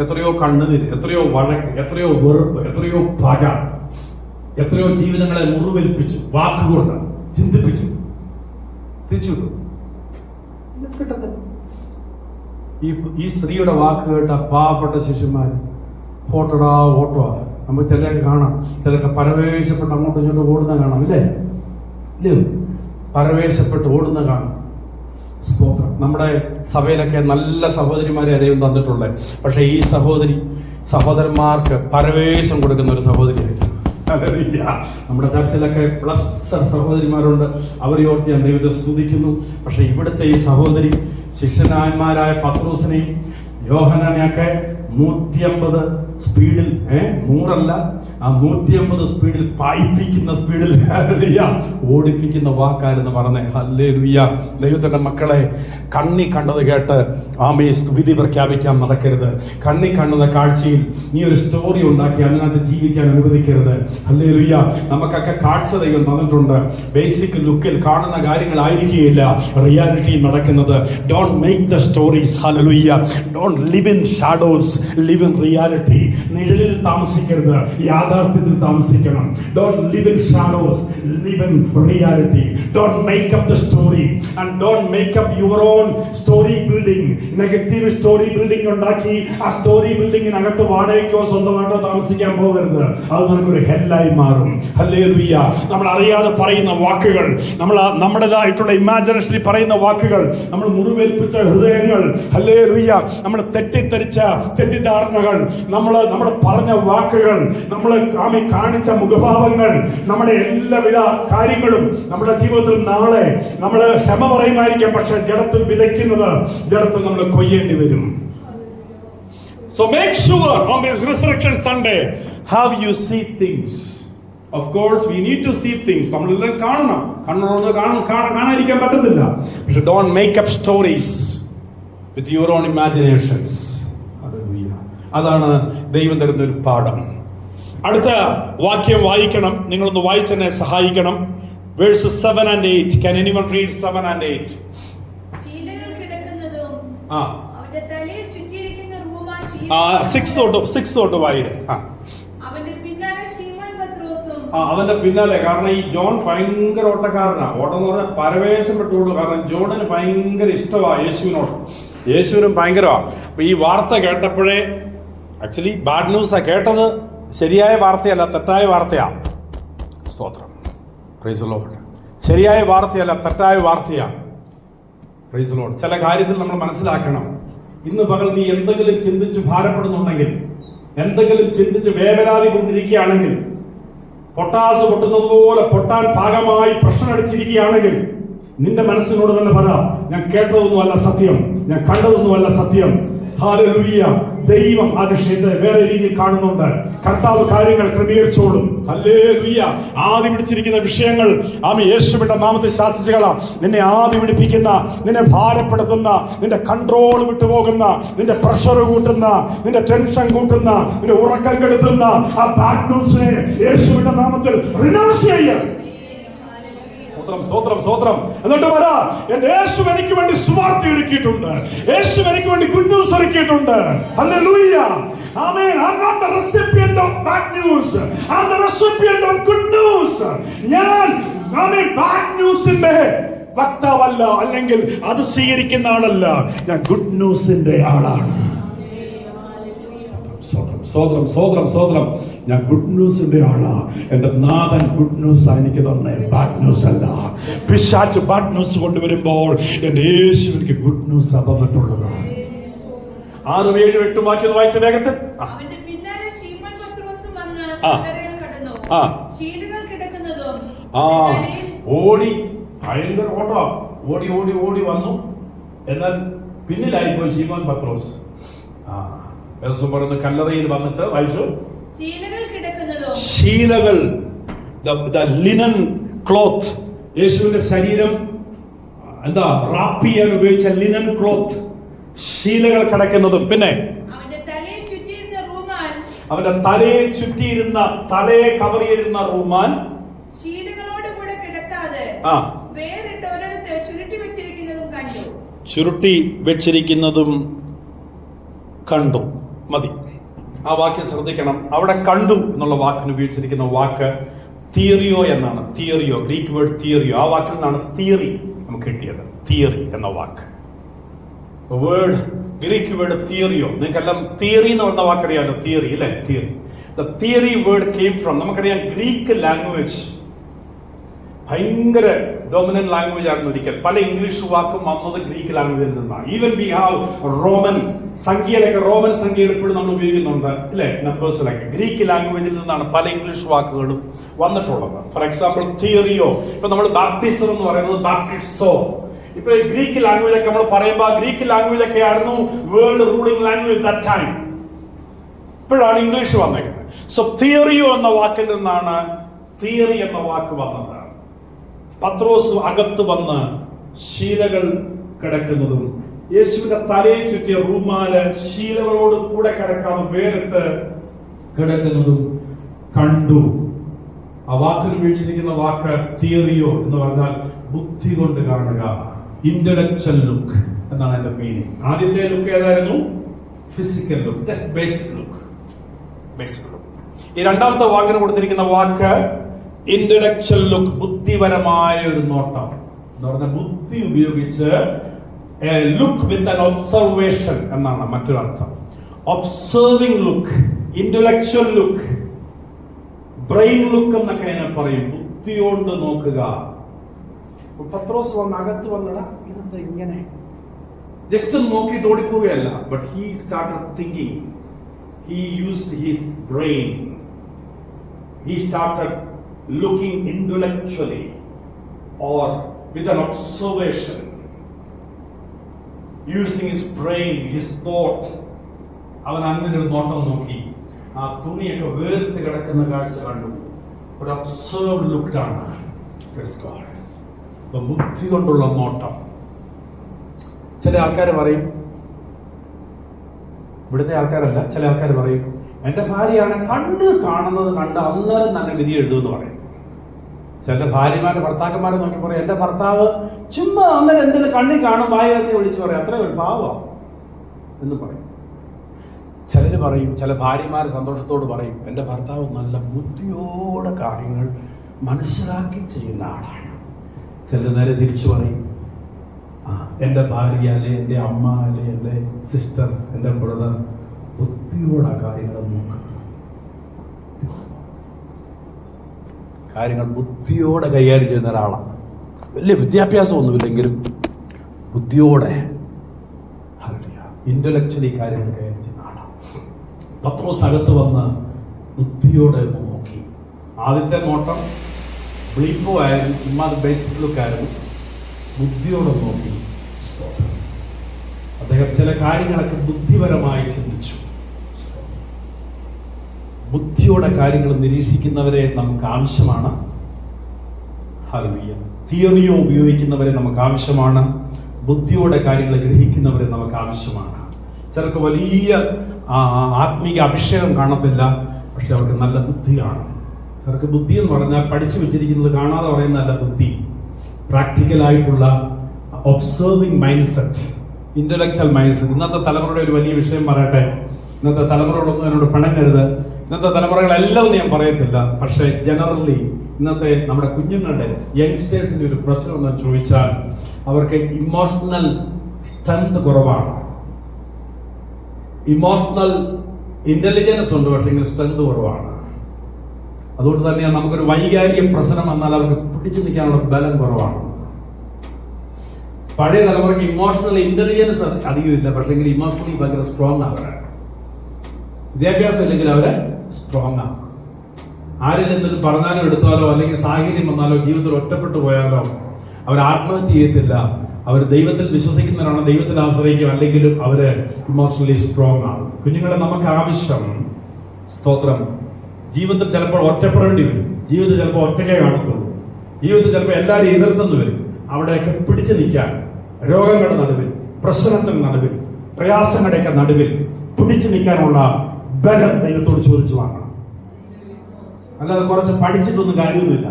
എത്രയോ കണ്ണുനീര്, എത്രയോ വഴക്ക്, എത്രയോ വെറുപ്പ്, എത്രയോ പക, എത്രയോ ജീവിതങ്ങളെ മുറിവേൽപ്പിച്ചു, വാക്കുകൊണ്ട് ചിന്തിപ്പിച്ചു. തിരിച്ചു കിട്ടും. ഈ സ്ത്രീയുടെ വാക്ക് കേട്ട പാവപ്പെട്ട ശിശുമാർ ഫോട്ടോടാ ഓട്ടോ. നമുക്ക് ചിലർക്ക് കാണാം, ചിലർക്ക് പരവേശപ്പെട്ട് അങ്ങോട്ടും ഇങ്ങോട്ടും ഓടുന്ന കാണാം, ഇല്ലേ? ഇല്ലേ? പരവേശപ്പെട്ട് ഓടുന്ന കാണാം. സ്തോത്രം. നമ്മുടെ സഭയിലൊക്കെ നല്ല സഹോദരിമാരെ ദൈവം തന്നിട്ടുള്ളത്. പക്ഷെ ഈ സഹോദരന്മാർക്ക് പരവേശം കൊടുക്കുന്ന ഒരു സഹോദരിയായിരുന്നു. നമ്മുടെ ചർച്ചിലൊക്കെ പ്ലസ് സഹോദരിമാരുണ്ട്, അവരെ ഓർത്ത് ഞാൻ ദൈവത്തെ സ്തുതിക്കുന്നു. പക്ഷെ ഇവിടുത്തെ ഈ സഹോദരി ശിഷ്യന്മാരായ പത്രോസിനെയും യോഹന്നാനെയൊക്കെ 150 സ്പീഡിൽ 100 150 സ്പീഡിൽ പായിപ്പിക്കുന്ന സ്പീഡിൽ ഓടിപ്പിക്കുന്ന വാക്കാരെന്ന് പറഞ്ഞേ. ഹല്ലേലൂയ. ദൈവത്തിന്റെ മക്കളെ, കണ്ണി കണ്ടത് കേട്ട് വിധി പ്രഖ്യാപിക്കാൻ നടക്കരുത്. കണ്ണി കാണുന്ന കാഴ്ചയിൽ നീ ഒരു സ്റ്റോറി ഉണ്ടാക്കി അതിനകത്ത് ജീവിക്കാൻ അനുവദിക്കരുത്. ഹല്ലേലൂയ. നമുക്കൊക്കെ കാഴ്ച ദൈവം തന്നിട്ടുണ്ട്. ബേസിക് ലുക്കിൽ കാണുന്ന കാര്യങ്ങളായിരിക്കുകയില്ല റിയാലിറ്റിയിൽ നടക്കുന്നത്. Don't make the stories. Hallelujah. Don't live in shadows, live in reality. നിഴലിൽ താമസിക്കരുത്, യാഥാർത്ഥ്യത്തിൽ താമസിക്കണം. Don't live in shadows, live in reality. Don't make up the story and don't make up your own story building. Negative story building ഉണ്ടാക്കി ആ story ബിൽഡിങ്ങിനകത്ത് വാടകയ്ക്കോ സ്വന്തമായിട്ടോ താമസിക്കാൻ പോകരുത്. അത് നമുക്കൊരു ഹെല്ലായി മാറും. ഹല്ലേലൂയ. നമ്മൾ അറിയാതെ പറയുന്ന വാക്കുകൾ, നമ്മുടേതായിട്ടുള്ള ഇമാജിനേഷനിൽ പറയുന്ന വാക്കുകൾ, നമ്മൾ മുറിവേൽപ്പിച്ച ഹൃദയങ്ങൾ, ഹല്ലേലൂയ, നമ്മൾ തെറ്റിദ്ധരിച്ച തെറ്റിദ്ധാരണകൾ, നമ്മൾ പറഞ്ഞ വാക്കുകൾ, നമ്മൾ കാണിച്ച മുഖഭാവങ്ങൾ, നമ്മുടെ എല്ലാവിധ കാര്യങ്ങളും നമ്മുടെ ജീവിതത്തിൽ നാളെ നമ്മൾ ക്ഷമ പറയുമായിരിക്കാം, പക്ഷെ ജഡത്തിൽ വിതയ്ക്കുന്നത് ജഡത്തിൽ നമ്മൾ കൊയ്യേണ്ടി വരും. So make sure on this Resurrection Sunday how you see things. Of course we need to see things. നമ്മളെല്ലാം കാണണം, കാണാതിരിക്കാൻ പറ്റത്തില്ല. പക്ഷെ don't make up stories with your own imaginations. അതാണ് ദൈവം തരുന്ന ഒരു പാഠം. അടുത്ത വാക്യം വായിക്കണം. നിങ്ങളൊന്ന് വായിച്ചെന്നെ സഹായിക്കണം. Verses 7 and 8. Can anyone read 7 and 8? അവന്റെ തലയിൽ ചുറ്റിയിരിക്കുന്ന റൂമാൽ 6 തൊട്ട് വായിര്. അവന്റെ പിന്നാലെ ശീമോൻ പത്രോസും. അവന്റെ പിന്നാലെ, കാരണം ഈ ജോൺ ഭയങ്കര ഓട്ടക്കാരനാ. ഓട്ടം എന്ന് പറഞ്ഞാൽ പരവേശം പെട്ടുകൊള്ളു. കാരണം ജോണിന് ഭയങ്കര ഇഷ്ടമാണ് യേശുവിനോട്. യേശുവിനും ഭയങ്കരമാണ്. അപ്പൊ ഈ വാർത്ത കേട്ടപ്പോഴേ, ആക്ച്വലി ബാഡ് ന്യൂസാ കേട്ടത്. ശരിയായ വാർത്തയല്ല, തെറ്റായ വാർത്തയാ. സ്തോത്രം. Praise the Lord. ശരിയായ വാർത്തയല്ല, തെറ്റായ വാർത്തയാ. Praise the Lord. ചില കാര്യത്തിൽ നമ്മൾ മനസ്സിലാക്കണം. ഇന്ന് പകൽ നീ എന്തെങ്കിലും ചിന്തിച്ച് ഭാരപ്പെടുന്നുണ്ടെങ്കിൽ, എന്തെങ്കിലും ചിന്തിച്ച് വേവലാതി കൊണ്ടിരിക്കുകയാണെങ്കിൽ, പൊട്ടാസ് പൊട്ടുന്നത് പോലെ പൊട്ടാൻ ഭാഗമായി പ്രശ്നം അടിച്ചിരിക്കുകയാണെങ്കിൽ, നിന്റെ മനസ്സിനോട് തന്നെ പറ, ഞാൻ കേട്ടതൊന്നുമല്ല സത്യം, ഞാൻ കണ്ടതൊന്നുമല്ല സത്യം. ഹല്ലേലൂയ. ദൈവം ആ വിഷയത്തെ വേറെ രീതിയിൽ കാണുന്നുണ്ട്. കർത്താവ് കാര്യങ്ങൾ ക്രമീകരിച്ചോളും. ഹല്ലേലൂയ. ആദി പിടിച്ചിരിക്കുന്ന വിഷയങ്ങൾ യേശുവിന്റെ നാമത്തിൽ ശാസിച്ചുകളാം. നിന്നെ ആദി പിടിപ്പിക്കുന്ന, നിന്നെ ഭാരപ്പെടുത്തുന്ന, നിന്റെ കൺട്രോൾ വിട്ടുപോകുന്ന, നിന്റെ പ്രഷർ കൂട്ടുന്ന, നിന്റെ ടെൻഷൻ കൂട്ടുന്ന, നിന്റെ ഉറക്കം കെടുത്തുന്ന ആ ബാഡ് ന്യൂസിനെ യേശുവിന്റെ നാമത്തിൽ റിനൗൺസ് ചെയ്യാം. സ്തോത്രം. എന്നിട്ട് വരാ, എന്റെ യേശു എനിക്ക് വേണ്ടി സുവാർത്ത ഒരുക്കിയിട്ടുണ്ട്. യേശു എനിക്ക് വേണ്ടി ഗുഡ് ന്യൂസ് ഒരുക്കിയിട്ടുണ്ട്. Hallelujah. Amen. I am not the recipient of bad news. I am the recipient of good news. ഞാൻ ബാഡ് ന്യൂസിന്റെ വക്താവല്ല, അല്ലെങ്കിൽ അത് സ്വീകരിക്കുന്ന ആളല്ല. ഞാൻ ഗുഡ് ന്യൂസിന്റെ ആളാണ്. സ്വോത്രം. ഞാൻ ഗുഡ് ന്യൂസിന്റെ ആളാ. എന്റെ നാഥൻ ഗുഡ് ന്യൂസ് എനിക്ക് തന്നെ, ബാഡ് ന്യൂസ് അല്ല. പിശാച് ബാഡ് ന്യൂസ് കൊണ്ടുവരുമ്പോൾ എന്റെ യേശു എനിക്ക് ഗുഡ് ന്യൂസ് തന്നിട്ടുള്ളത്. 6, 7, 8 വാക്യം വായിച്ച വേഗത്തിൽ. അവന്റെ പിന്നാലെ ശീമോൻ പത്രോസും വന്ന് കടന്നു. ശീലുകൾ കിടക്കുന്നതും ഓടി, ഭയങ്കര ഓട്ടോ, ഓടി വന്നു. എന്നാൽ പിന്നിലായി പോയി ശീമോൻ പത്രോസ്. കല്ലറയിൽ വന്നിട്ട് വായിച്ചു. ശീലകൾ, ലിനൻ ക്ലോത്ത്. യേശുവിന്റെ ശരീരം റാപ്പ് ചെയ്യാൻ ഉപയോഗിച്ച ലിനൻ ക്ലോത്ത്, ശീലകൾ കിടക്കുന്നതും. പിന്നെ അവന്റെ തലയെ ചുറ്റിയിരുന്ന, തലയെ കവർ ചെയ്തിരുന്ന റൂമാൻ ശീലകളോടുകൂടെ കിടക്കാതെ വേറിട്ട് ഒരിടത്ത് ചുരുട്ടി വെച്ചിരിക്കുന്നതും കണ്ടു. മതി. ആ വാക്യം ശ്രദ്ധിക്കണം. അവിടെ കണ്ടു എന്നുള്ള വാക്കിന് ഉപയോഗിച്ചിരിക്കുന്ന വാക്ക് തിയറിയോ എന്നാണ്. തിയറിയോ, ഗ്രീക്ക് വേർഡ് തിയറിയോ. ആ വാക്കിൽ നിന്നാണ് തിയറി നമുക്ക് കിട്ടിയത്. തിയറി എന്ന വാക്ക്, വേർഡ്, ഗ്രീക്ക് വേർഡ് തിയറിയോ. നിങ്ങൾക്കെല്ലാം തിയറി എന്ന് പറഞ്ഞ വാക്കറിയാലോ. തിയറി അല്ലെ? Theory. The theory word came from, നമുക്കറിയാം, ഗ്രീക്ക് ലാംഗ്വേജ് ഭയങ്കര ഡോമിനന്റ് ലാംഗ്വേജ് ആയിരുന്നു ഒരിക്കൽ. പല ഇംഗ്ലീഷ് വാക്കും വന്നത് ഗ്രീക്ക് ലാംഗ്വേജിൽ നിന്നാണ്. ഈവൻ വി ഹാവ് റോമൻ സംഖ്യയിലൊക്കെ, റോമൻ സംഖ്യയിൽ ഇപ്പോഴും നമ്മൾ ഉപയോഗിക്കുന്നുണ്ട് അല്ലെ, നമ്പേഴ്സിലൊക്കെ. ഗ്രീക്ക് ലാംഗ്വേജിൽ നിന്നാണ് പല ഇംഗ്ലീഷ് വാക്കുകളും വന്നിട്ടുള്ളത്. ഫോർ എക്സാമ്പിൾ തിയറിയോ, ഇപ്പൊ നമ്മൾ ബാപ്റ്റിസം എന്ന് പറയുന്നത് ബാപ്റ്റിസോ. ഇപ്പൊ ഗ്രീക്ക് ലാംഗ്വേജ് ഒക്കെ നമ്മൾ പറയുമ്പോൾ ഗ്രീക്ക് ലാംഗ്വേജ് ഒക്കെ ആയിരുന്നു world ruling language that time. ഇപ്പോഴാണ് ഇംഗ്ലീഷ് വന്നേക്കുന്നത്. സോ തിയറിയോ എന്ന വാക്കിൽ നിന്നാണ് തിയറി എന്ന വാക്ക് വന്നത്. പത്രോസ് അകത്ത് വന്ന് ശീലകൾ കിടക്കുന്നതും യേശുവിന്റെ തലയെ ചുറ്റിയ റൂമാല് ശീലകളോട് കൂടെ കിടക്കാതെ വേറിട്ട് കിടക്കുന്നതും കണ്ടു. ആ വാക്കിൽ ഉപയോഗിച്ചിരിക്കുന്ന വാക്ക് തിയറിയോ എന്ന് പറഞ്ഞാൽ ബുദ്ധി കൊണ്ട് കാണുക, ഇന്റലക്ച്വൽ ലുക്ക് എന്നാണ് എന്റെ മീനിങ്. ആദ്യത്തെ ലുക്ക് ഏതായിരുന്നു? Physical look, just basic look. ഈ രണ്ടാമത്തെ വാക്കിന് കൊടുത്തിരിക്കുന്ന വാക്ക് ഇന്റലക്ച്വൽ ലുക്ക്, ബുദ്ധിപരമായ ഒരു നോട്ടം എന്ന് പറഞ്ഞാൽ ബുദ്ധി ഉപയോഗിച്ച് ലുക്ക് വിത്ത് ആൻ ഒബ്സർവേഷൻ എന്നാണ് മറ്റൊരർത്ഥം. Observing look, intellectual look, brain look എന്നൊക്കെ അതിനെ പറയും. ബുദ്ധിയോണ്ട് നോക്കുക. പത്രോസ് വന്ന് അകത്ത് വന്നിടാ, ഇതെന്താ ഇങ്ങനെ? ജസ്റ്റ് നോക്കിയിട്ട് ഓടിപ്പോവുകയല്ല. But he started thinking. He used his brain. He started looking intellectually or with an observation, using his brain, his thought. അവൻ അങ്ങനെ ഒരു നോട്ടം നോക്കി. ആ തുണിയൊക്കെ വേറിട്ട് കിടക്കുന്ന കാഴ്ച കണ്ടു. ഒരു ഒബ്സർവ് ലുക്കാണ്. ബുദ്ധി കൊണ്ടുള്ള നോട്ടം. ചില ആൾക്കാർ പറയും, ഇവിടുത്തെ ആൾക്കാരല്ല, ചില ആൾക്കാർ പറയും, എൻ്റെ ഭാര്യയാണ് കണ്ണ് കാണുന്നത് കണ്ട് അന്നേരം തന്നെ വിധി എഴുതുമെന്ന് പറയും. ചില ഭാര്യമാരുടെ ഭർത്താക്കന്മാരെ നോക്കി പറയും, എൻ്റെ ഭർത്താവ് ചുമ്മാ അന്നേരം എന്തെങ്കിലും കണ്ണി കാണും വായ എത്തി വിളിച്ച് പറയും, അത്രേ പാവം എന്ന് പറയും. ചിലർ പറയും, ചില ഭാര്യമാർ സന്തോഷത്തോട് പറയും, എൻ്റെ ഭർത്താവ് നല്ല ബുദ്ധിയോടെ കാര്യങ്ങൾ മനസ്സിലാക്കി ചെയ്യുന്ന ആളാണ്. ചില നേരെ തിരിച്ചു പറയും, എൻ്റെ ഭാര്യ അല്ലെ എൻ്റെ അമ്മ അല്ലെ എൻ്റെ സിസ്റ്റർ, എൻ്റെ ബ്രദർ ബുദ്ധിയോടെ കാര്യങ്ങൾ നോക്കുക. കാര്യങ്ങൾ ബുദ്ധിയോടെ കൈകാര്യം ചെയ്യുന്ന ഒരാളാണ്. വലിയ വിദ്യാഭ്യാസമൊന്നുമില്ലെങ്കിലും ബുദ്ധിയോടെ ഇന്റലക്ച്വലി കാര്യങ്ങൾ കൈകാര്യം ചെയ്യുന്ന ആളാണ്. പത്രോസ് അകത്ത് വന്ന് ബുദ്ധിയോടെ നോക്കി. ആദ്യത്തെ നോട്ടം ബ്ലീപ്പോ ആയിരുന്നു, ചുമ്മാ ബേസിക് ലുക്കായിരുന്നു. ബുദ്ധിയോടെ നോക്കി. അദ്ദേഹം ചില കാര്യങ്ങളൊക്കെ ബുദ്ധിപരമായി ചിന്തിച്ചു. ബുദ്ധിയോടെ കാര്യങ്ങൾ നിരീക്ഷിക്കുന്നവരെ നമുക്ക് ആവശ്യമാണ്. ഹല്ലേലൂയ. തിയറിയോ ഉപയോഗിക്കുന്നവരെ നമുക്ക് ആവശ്യമാണ്. ബുദ്ധിയോടെ കാര്യങ്ങൾ ഗ്രഹിക്കുന്നവരെ നമുക്ക് ആവശ്യമാണ്. ചിലർക്ക് വലിയ ആത്മീക അഭിഷേകം കാണത്തില്ല, പക്ഷെ അവർക്ക് നല്ല ബുദ്ധിയാണ്. ചിലർക്ക് ബുദ്ധി എന്ന് പറഞ്ഞാൽ പഠിച്ചു വെച്ചിരിക്കുന്നത് കാണാതെ പറയുന്നതല്ല ബുദ്ധി. പ്രാക്ടിക്കലായിട്ടുള്ള observing mind set, intellectual mind set. ഇന്നത്തെ തലമുറയുടെ ഒരു വലിയ വിഷയം പറയട്ടെ. ഇന്നത്തെ തലമുറയോടൊന്നും എന്നോട് പിണങ്ങരുത്. ഇന്നത്തെ തലമുറകളെല്ലാം ഞാൻ പറയത്തില്ല, പക്ഷേ ജനറലി ഇന്നത്തെ നമ്മുടെ കുഞ്ഞുങ്ങളുടെ യങ്സ്റ്റേഴ്സിന്റെ ഒരു പ്രശ്നം എന്ന് ചോദിച്ചാൽ അവർക്ക് ഇമോഷണൽ സ്ട്രെങ്ത് കുറവാണ്. ഇമോഷണൽ ഇന്റലിജൻസ് ഉണ്ട്, പക്ഷേ സ്ട്രെങ്ത് കുറവാണ്. അതുകൊണ്ട് തന്നെയാണ് നമുക്കൊരു വൈകാരിക പ്രശ്നം വന്നാൽ അവർക്ക് പിടിച്ചു നിൽക്കാനുള്ള ബലം കുറവാണ്. പഴയ തലമുറയ്ക്ക് ഇമോഷണൽ ഇന്റലിജൻസ് അധികമില്ല, പക്ഷേ ഇമോഷണലി ഭയങ്കര സ്ട്രോങ് ആണ്. വിദ്യാഭ്യാസം ഇല്ലെങ്കിൽ അവരെ സ്ട്രോങ് ആണ്. ആരിൽ എന്തെങ്കിലും പറഞ്ഞാലോ എടുത്താലോ അല്ലെങ്കിൽ സാഹചര്യം വന്നാലോ ജീവിതത്തിൽ ഒറ്റപ്പെട്ടു പോയാലോ അവർ ആത്മഹത്യ ചെയ്യത്തില്ല. അവർ ദൈവത്തിൽ വിശ്വസിക്കുന്നവരാണ്, ദൈവത്തിൽ ആശ്രയിക്കും, അല്ലെങ്കിലും അവര് ഇമോഷണലി സ്ട്രോങ് ആണ്. കുഞ്ഞുങ്ങളെ നമുക്ക് ആവശ്യം, സ്തോത്രം, ജീവിതത്തിൽ ചിലപ്പോൾ ഒറ്റപ്പെടേണ്ടി വരും. ജീവിതത്തിൽ ചിലപ്പോൾ ഒറ്റയ്ക്കേ കാണത്തുള്ളൂ. ജീവിതത്തിൽ ചിലപ്പോൾ എല്ലാവരും എതിർത്തെന്ന് വരും. അവിടെയൊക്കെ പിടിച്ചു നിൽക്കാൻ, രോഗങ്ങളുടെ നടുവിൽ, പ്രശ്നത്തിന് നടുവിൽ, പ്രയാസങ്ങളുടെയൊക്കെ നടുവിൽ പിടിച്ചു നിൽക്കാനുള്ള ബലം ദൈവത്തോട് ചോദിച്ചു വാങ്ങണം. അല്ലാതെ കുറച്ച് പഠിച്ചിട്ടൊന്നും കാര്യമൊന്നുമില്ല.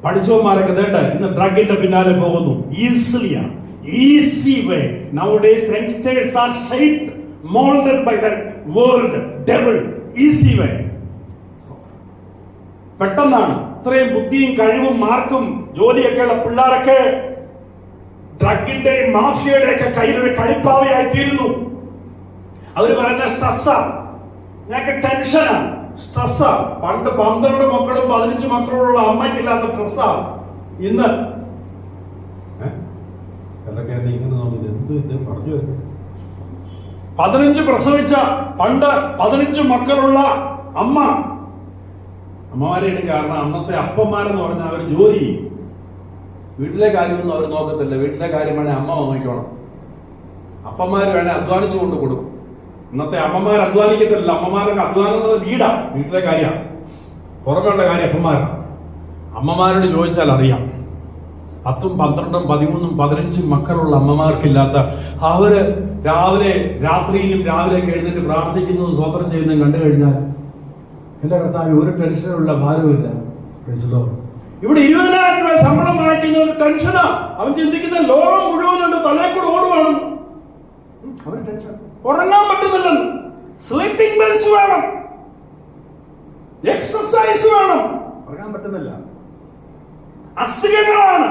പഠിച്ചവന്മാരൊക്കെ വേണ്ട ഇന്ന് ഡ്രഗിന്റെ പിന്നാലെ പോകുന്നു. ഈസിലിയാണ്, easy way. Nowadays youngsters are shaped, molded by the world, devil, easy way. പെട്ടെന്നാണ് ഇത്രയും ബുദ്ധിയും കഴിവും മാർക്കും ജോലിയൊക്കെയുള്ള പിള്ളേരൊക്കെ ഡ്രഗിന്റെയും മാഫിയയുടെ ഒക്കെ കയ്യിലൊരു കളിപ്പാവയായി തീരുന്നു. അവര് പറയുന്ന സ്ട്രെസ്സാ, ഞങ്ങൾക്ക് ടെൻഷനാ, സ്ട്രെസ്സാ. പണ്ട് 12 മക്കളും 15 മക്കളോടുള്ള അമ്മയ്ക്കില്ലാത്ത സ്ട്രെസ്സാ ഇന്ന്. ചിലൊക്കെ ഇങ്ങനെ നോക്കി എന്ത് പറഞ്ഞു വരുന്നത്. 15 പ്രസവിച്ച പണ്ട് 15 മക്കളുള്ള അമ്മമാരെയാണ്. കാരണം അന്നത്തെ അപ്പന്മാരെന്ന് പറഞ്ഞാൽ അവർ ജോലി ചെയ്യും. വീട്ടിലെ കാര്യമൊന്നും അവർ നോക്കത്തില്ല. വീട്ടിലെ കാര്യം വേണേൽ അമ്മ നോക്കിക്കോണം. അപ്പന്മാർ വേണേൽ അധ്വാനിച്ചു കൊണ്ട് കൊടുക്കും. ഇന്നത്തെ അമ്മമാർ അധ്വാനിക്കത്തില്ല. അമ്മമാരൊക്കെ അധ്വാനം എന്നത് വീട്ടിലെ കാര്യമാണ്, പുറമെയുള്ള കാര്യം അപ്പന്മാരാണ്. അമ്മമാരോട് ചോദിച്ചാൽ അറിയാം. 10, 12, 13, 15 മക്കളുള്ള അമ്മമാർക്കില്ലാത്ത അവര് രാത്രിയിലും രാവിലെ എഴുന്നേറ്റ് പ്രാർത്ഥിക്കുന്നതും സ്വതന്ത്രം ചെയ്യുന്നതും കണ്ടു കഴിഞ്ഞാൽ എന്റെ കർത്താവ് ഒരു ടെൻഷനുള്ള ഭാരവുമില്ല. ഇവിടെ 20,000 രൂപ ശമ്പളം വാങ്ങിക്കുന്ന ഒരു ടെൻഷനാ. അവൻ ചിന്തിക്കുന്ന ലോകം മുഴുവനുണ്ട്, തലയിൽ കൂടെ ഓടുവാണ്. അവന് ടെൻഷൻ, ഉറങ്ങാൻ പറ്റുന്നില്ലെന്ന്. സ്ലീപ്പിംഗ് ബെൽസ് വേണം, എക്സസൈസ് വേണം, ഉറങ്ങാൻ പറ്റുന്നില്ല. അസുഖങ്ങളാണ്.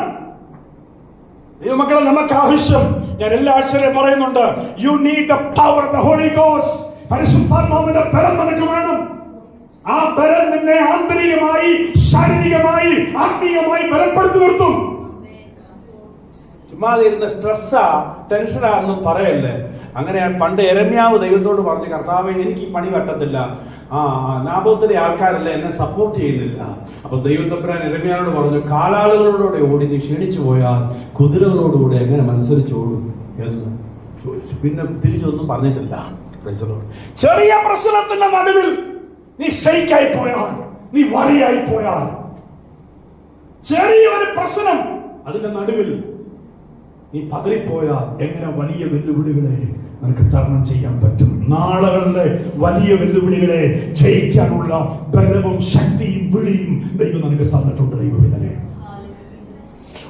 ദൈവമക്കളെ, നമുക്ക് ആവശ്യം, ഞാൻ എല്ലാ ആഴ്ചയിലും പറയുന്നുണ്ട്, you need the power of the Holy Ghost. പരിശുദ്ധാത്മാവിന്റെ ബലം നിനക്ക് വേണം. ആ ബലം നിന്നെ ആന്തരികമായി, ശാരീരികമായി, ആത്മീയമായി ബലപ്പെടുത്തി നിർത്തും. ചുമ്മാ ഇരുന്ന സ്ട്രെസ്സാ, ടെൻഷനാണെന്നും പറയല്ലേ. അങ്ങനെയാണ് പണ്ട് യെരമ്യാവ് ദൈവത്തോട് പറഞ്ഞു, കർത്താവേ എനിക്ക് ഈ പണി പറ്റത്തില്ല, നാബോത്തിലെ ആൾക്കാരല്ല എന്നെ സപ്പോർട്ട് ചെയ്യുന്നില്ല. അപ്പൊ ദൈവത്തപ്പുരാൻ യെരമ്യാവോട് പറഞ്ഞു, കാലാളുകളോടെ ഓടി നീ ക്ഷീണിച്ചു പോയാൽ കുതിരകളോടുകൂടെ എങ്ങനെ മത്സരിച്ചോടും എന്ന് ചോദിച്ചു. പിന്നെ തിരിച്ചൊന്നും പറഞ്ഞിട്ടില്ല. ചെറിയ പ്രശ്നത്തിന്റെ നടുവിൽ നീ ഷെയ്ക്കായി പോയാൽ, നീ വറിയായി പോയാൽ, ചെറിയൊരു പ്രശ്നം അതിന്റെ നടുവിൽ നീ പതറിപ്പോയാൽ എങ്ങനെ വലിയ വെല്ലുവിളികളെ നിനക്ക് തരണം ചെയ്യാൻ പറ്റും. നാളുകളുടെ വലിയ വെല്ലുവിളികളെ ജയിക്കാനുള്ള ബലവും ശക്തിയും വിളിയും ദൈവം നിനക്ക് തന്നിട്ടുണ്ട്. ദൈവവേദന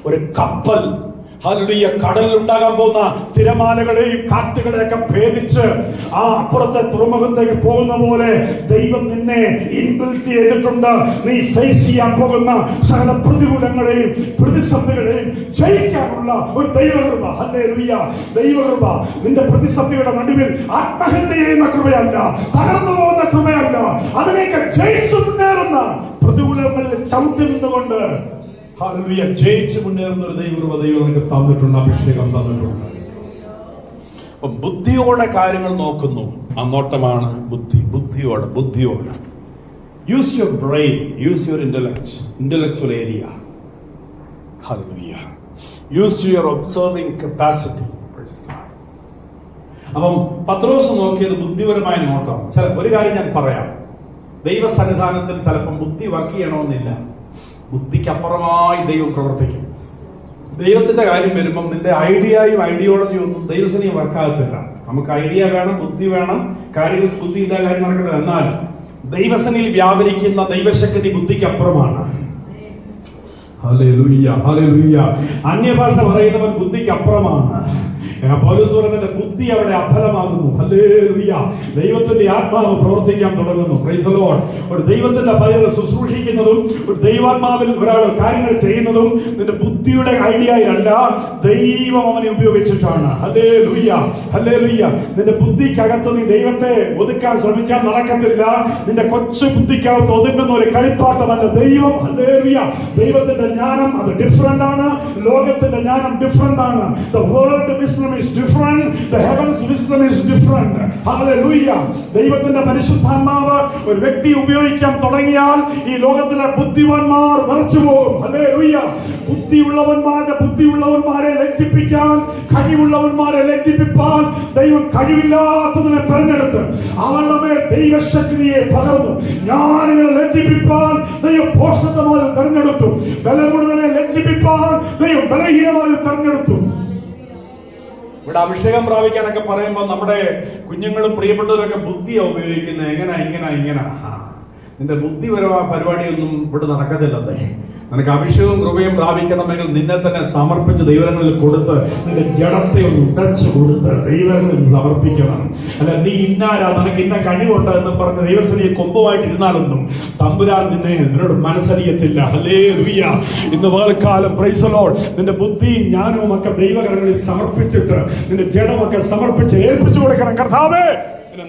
ഒരു കപ്പൽ ഹല്ലേലൂയ കടലിൽ ഉണ്ടാകാൻ പോകുന്ന തിരമാലകളെയും കാറ്റുകളെയൊക്കെ ഭേദിച്ച് ആ അപ്പുറത്തെ തുറമുഖത്തേക്ക് പോകുന്ന പോലെ ദൈവം നിന്നെ ഇൻബിൽറ്റ് ചെയ്തിട്ടുണ്ട്. നീ ഫേസ് ചെയ്യാൻ പോകുന്ന സകല പ്രതികൂലങ്ങളെയും പ്രതിസന്ധികളെയും ജയിക്കാനുള്ള ഒരു ദൈവകൃപ. ഹല്ലേലൂയ. ദൈവകൃപ നിന്റെ പ്രതിസന്ധിയുടെ നടുവിൽ ആത്മഹത്യ ചെയ്യുന്ന കൃപയല്ല, തകർന്നു പോകുന്ന കൃപയല്ല, അതിനേക്ക് ജയിച്ചു മുന്നേറുന്ന പ്രതികൂലങ്ങളിൽ ചവിട്ടി നിന്നുകൊണ്ട് ഹല്ലേലൂയ ജയിച്ചു മുന്നേറുന്ന ഒരു ദൈവകൃപ ദൈവം നിനക്ക് തന്നിട്ടുണ്ട്, അഭിഷേകം തന്നിട്ടുണ്ട്. അപ്പൊ ബുദ്ധിയോടെ കാര്യങ്ങൾ നോക്കുന്നു. ആ നോട്ടമാണ് ബുദ്ധി. ബുദ്ധിയോടെ use your brain, use your intellectual area. Hallelujah. Use your observing capacity. അപ്പം പത്രോസ് നോക്കിയത് ബുദ്ധിപരമായ നോട്ടം. ഒരു കാര്യം ഞാൻ പറയാം, ദൈവസന്നിധാനത്തിൽ ചിലപ്പം ബുദ്ധി വർക്ക് ചെയ്യണമെന്നില്ല. ബുദ്ധിക്കപ്പുറമായി ദൈവം പ്രവർത്തിക്കും. ദൈവത്തിന്റെ കാര്യം വരുമ്പം നിന്റെ ഐഡിയോളജിയും ഒന്നും ദൈവസേനയും വർക്കാകത്തില്ല. നമുക്ക് ഐഡിയ വേണം, ബുദ്ധി വേണം, കാര്യങ്ങൾക്ക് ബുദ്ധി ഇല്ലാ കാര്യം നടക്കത്തില്ല. എന്നാൽ ദൈവസേനയിൽ വ്യാപരിക്കുന്ന ദൈവശക്തി ബുദ്ധിക്കപ്പുറമാണ്. Hallelujah, hallelujah. അന്യഭാഷ പറയുന്നവൻ ബുദ്ധിക്ക് അപ്പുറമാണ്. പൗലോസ് പറയുന്നത് ബുദ്ധി അവിടെ അഫലമാകുന്നു. ഹല്ലേലൂയ. ദൈവത്തിന്റെ ആത്മാവ് പ്രവർത്തിക്കാൻ തുടങ്ങുന്നു. Praise the Lord. ഒരു ദൈവത്തിന്റെ പദവിയിൽ ശുശ്രൂഷിക്കുന്നതും ഒരു ദൈവാത്മാവിൽ ഒരാൾ കാര്യങ്ങൾ ചെയ്യുന്നതും നിന്റെ ബുദ്ധിയുടെ ഐഡിയയിലല്ല, ദൈവം അവനെ ഉപയോഗിച്ചിട്ടാണ്. Hallelujah, hallelujah. നിന്റെ ബുദ്ധിക്കകത്ത് നീ ദൈവത്തെ ഒതുക്കാൻ ശ്രമിച്ചാൽ നടക്കത്തില്ല. നിന്റെ കൊച്ചു ബുദ്ധിക്കകത്ത് ഒതുങ്ങുന്ന ഒരു കളിപ്പാട്ടമല്ല ദൈവം. ഹല്ലേലൂയ. ദൈവത്തിന്റെ ജ്ഞാനം അത് ഡിഫറന്റ് ആണ്, ലോകത്തിന്റെ ജ്ഞാനം ഡിഫറന്റ് ആണ്. The world wisdom is different, the heavens wisdom is different. Hallelujah. ദൈവത്തിന്റെ പരിശുദ്ധാത്മാവ് ഒരു വ്യക്തി ഉപയോഗിക്കാൻ തുടങ്ങിയാൽ ഈ ലോകത്തിലെ ബുദ്ധിമാന്മാർ മറച്ചു പോകും. ഹല്ലേലൂയ. ബുദ്ധിയുള്ളവന്മാരെ ലജ്ജിപ്പിക്കാൻ, കഴിവുള്ളവന്മാരെ ലജ്ജിപ്പിക്കാൻ ദൈവം കഴിവില്ലാത്തതിനെ തെരഞ്ഞെടുത്ത് അവരുടെ മേൽ ദൈവശക്തിയെ പകർന്നു. ജ്ഞാനികളെ ലജ്ജിപ്പിക്കാൻ ദൈവം പോഷകമായി തെരഞ്ഞെടുത്തു. ബലമുള്ളവനെ ലജ്ജിപ്പിക്കാൻ ദൈവം ബലഹീനമായി തെരഞ്ഞെടുത്തു. ഇവിടെ അഭിഷേകം പ്രാപിക്കാനൊക്കെ പറയുമ്പോൾ നമ്മുടെ കുഞ്ഞുങ്ങളും പ്രിയപ്പെട്ടവരൊക്കെ ബുദ്ധിയാ ഉപയോഗിക്കുന്നത്. ഇങ്ങനെ നിന്റെ ബുദ്ധിപരമായ പരിപാടിയൊന്നും ഇവിടെ നടക്കത്തില്ലെന്നേ. നിനക്ക് അഭിഷേകവും കൃപയും പ്രാപിക്കണമെങ്കിൽ നിന്നെ തന്നെ സമർപ്പിച്ച് ദൈവങ്ങളിൽ കൊടുത്ത് നിന്റെ ജഡത്തെ ഒന്ന് ഉടച്ചു കൊടുത്ത് ദൈവങ്ങളിൽ സമർപ്പിക്കണം. അല്ല നീ ഇന്നാരാ, നിനക്ക് ഇന്ന കഴിവുണ്ട് എന്ന് പറഞ്ഞ് ദൈവസേനയെ കൊമ്പുമായിട്ടിരുന്നാലൊന്നും തമ്പുരാൻ നിന്നോട് മനസ്സറിയത്തില്ല. ഹല്ലേലൂയ. ഇന്ന് വേൽക്കാലം പ്രൈസ് ദി ലോർഡ് നിന്റെ ബുദ്ധിയും ജ്ഞാനവും ഒക്കെ ദൈവകരങ്ങളിൽ സമർപ്പിച്ചിട്ട് നിന്റെ ജഡമൊക്കെ സമർപ്പിച്ച് ഏൽപ്പിച്ചു കൊടുക്കണം. കർത്താവേ എന്നെ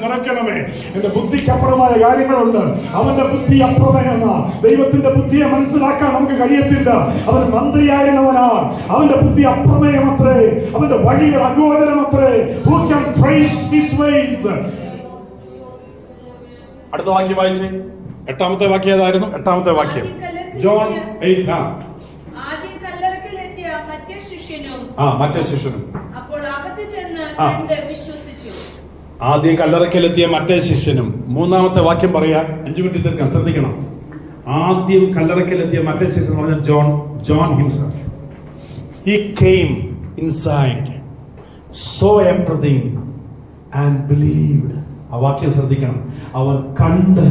നിറയ്ക്കണമേ. എന്റെ ബുദ്ധിക്കപ്പുറമായ കാര്യങ്ങളുണ്ട്. അവന്റെ ബുദ്ധി അപ്രമേയമാണ്. ദൈവത്തിന്റെ ബുദ്ധിയെ മനസ്സിലാക്കാൻ നമുക്ക് കഴിയത്തില്ല. അവൻ മന്ത്രിയായിരുന്നവനാണ്. അവന്റെ ബുദ്ധി അപ്രമേയമത്രേ, അവന്റെ വഴികൾ അഗോചരമത്രേ. Who can trace his ways? അടുത്ത വാക്യം വായിച്ചേ. 8ാമത്തെ വാക്യം ഏതായിരുന്നു? 8ാമത്തെ വാക്യം ജോൺ 8. ആദ്യം കല്ലറയ്ക്കലെത്തിയ മറ്റേ ശിഷ്യനും അപ്പോൾ അകത്ത് ചെന്ന് കണ്ട് വിശ്വസിച്ചു. ആദ്യം കല്ലറയ്ക്കലെത്തിയ മറ്റേ ശിഷ്യനും. മൂന്നാമത്തെ വാക്യം പറയാൻ 5 മിനിറ്റ് തീർക്കാൻ ശ്രദ്ധിക്കണം. ആദ്യം കല്ലറയ്ക്കലെത്തിയ മറ്റേ ശിഷ്യൻ പറഞ്ഞ John himself. He came inside, saw everything and believed. ആ വാക്യം ശ്രദ്ധിക്കണം. അവൻ കണ്ട്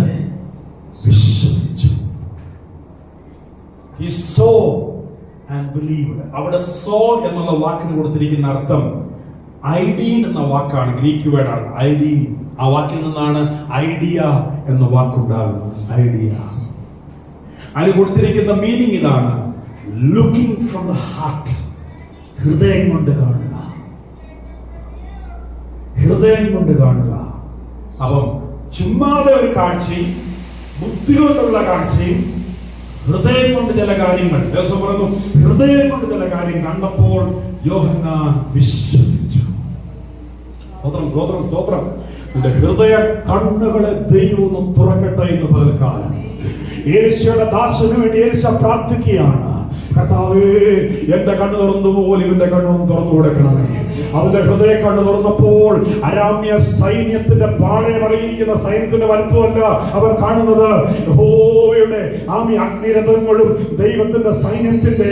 വിശ്വസിച്ചു. He saw and believed. അവിടെ saw എന്നുള്ള വാക്കിന് കൊടുത്തിരിക്കുന്ന അർത്ഥം ഐഡീൻ എന്ന വാക്കാണ്, ഗ്രീക്ക് വേർഡാണ് ഐഡീൻ. ആ വാക്കിൽ നിന്നാണ് ഐഡിയ എന്ന വാക്കുണ്ടാകുന്നത്. ഐഡിയ അതിന് കൊടുത്തിരിക്കുന്ന മീനിങ് ഇതാണ്: ലുക്കിംഗ് ഫ്രം ദ ഹാർട്ട്. ഹൃദയം കൊണ്ട് കാണുക, ഹൃദയം കൊണ്ട് കാണുക. അപ്പം ചുമ്മാതെ ഒരു കാഴ്ചയും ബുദ്ധി കൊണ്ടുള്ള കാഴ്ചയും ഹൃദയം കൊണ്ട് ചില കാര്യങ്ങൾ പറഞ്ഞു. ഹൃദയം കൊണ്ട് ചില കാര്യം കണ്ടപ്പോൾ യോഹന്നാൻ വിശ്വസിച്ചു. സ്തോത്രം, സ്തോത്രം, സ്തോത്രം. നിന്റെ ഹൃദയ കണ്ണുകളെ ദൈവം തുറക്കട്ടെ എന്ന് പകൽക്കാലം യേശുയുടെ ദാസന് വേണ്ടി യേശു പ്രാർത്ഥിക്കുകയാണ്. കർത്താവേ, എന്റെ കണ്ണ് തുറന്നുപോലെ ഇവന്റെ കണ്ണും തുറന്നു കൊടുക്കണമേ. അവന്റെ ഹൃദയ കണ്ണ് തുറന്നപ്പോൾ അരാമ്യ സൈന്യത്തിന്റെ പാളയം ഇറങ്ങിയിരിക്കുന്ന സൈന്യത്തിന്റെ വലുപ്പമല്ല അവൻ കാണുന്നത്. യഹോവയുടെ അഗ്നിരഥങ്ങളും ദൈവത്തിന്റെ സൈന്യത്തിന്റെ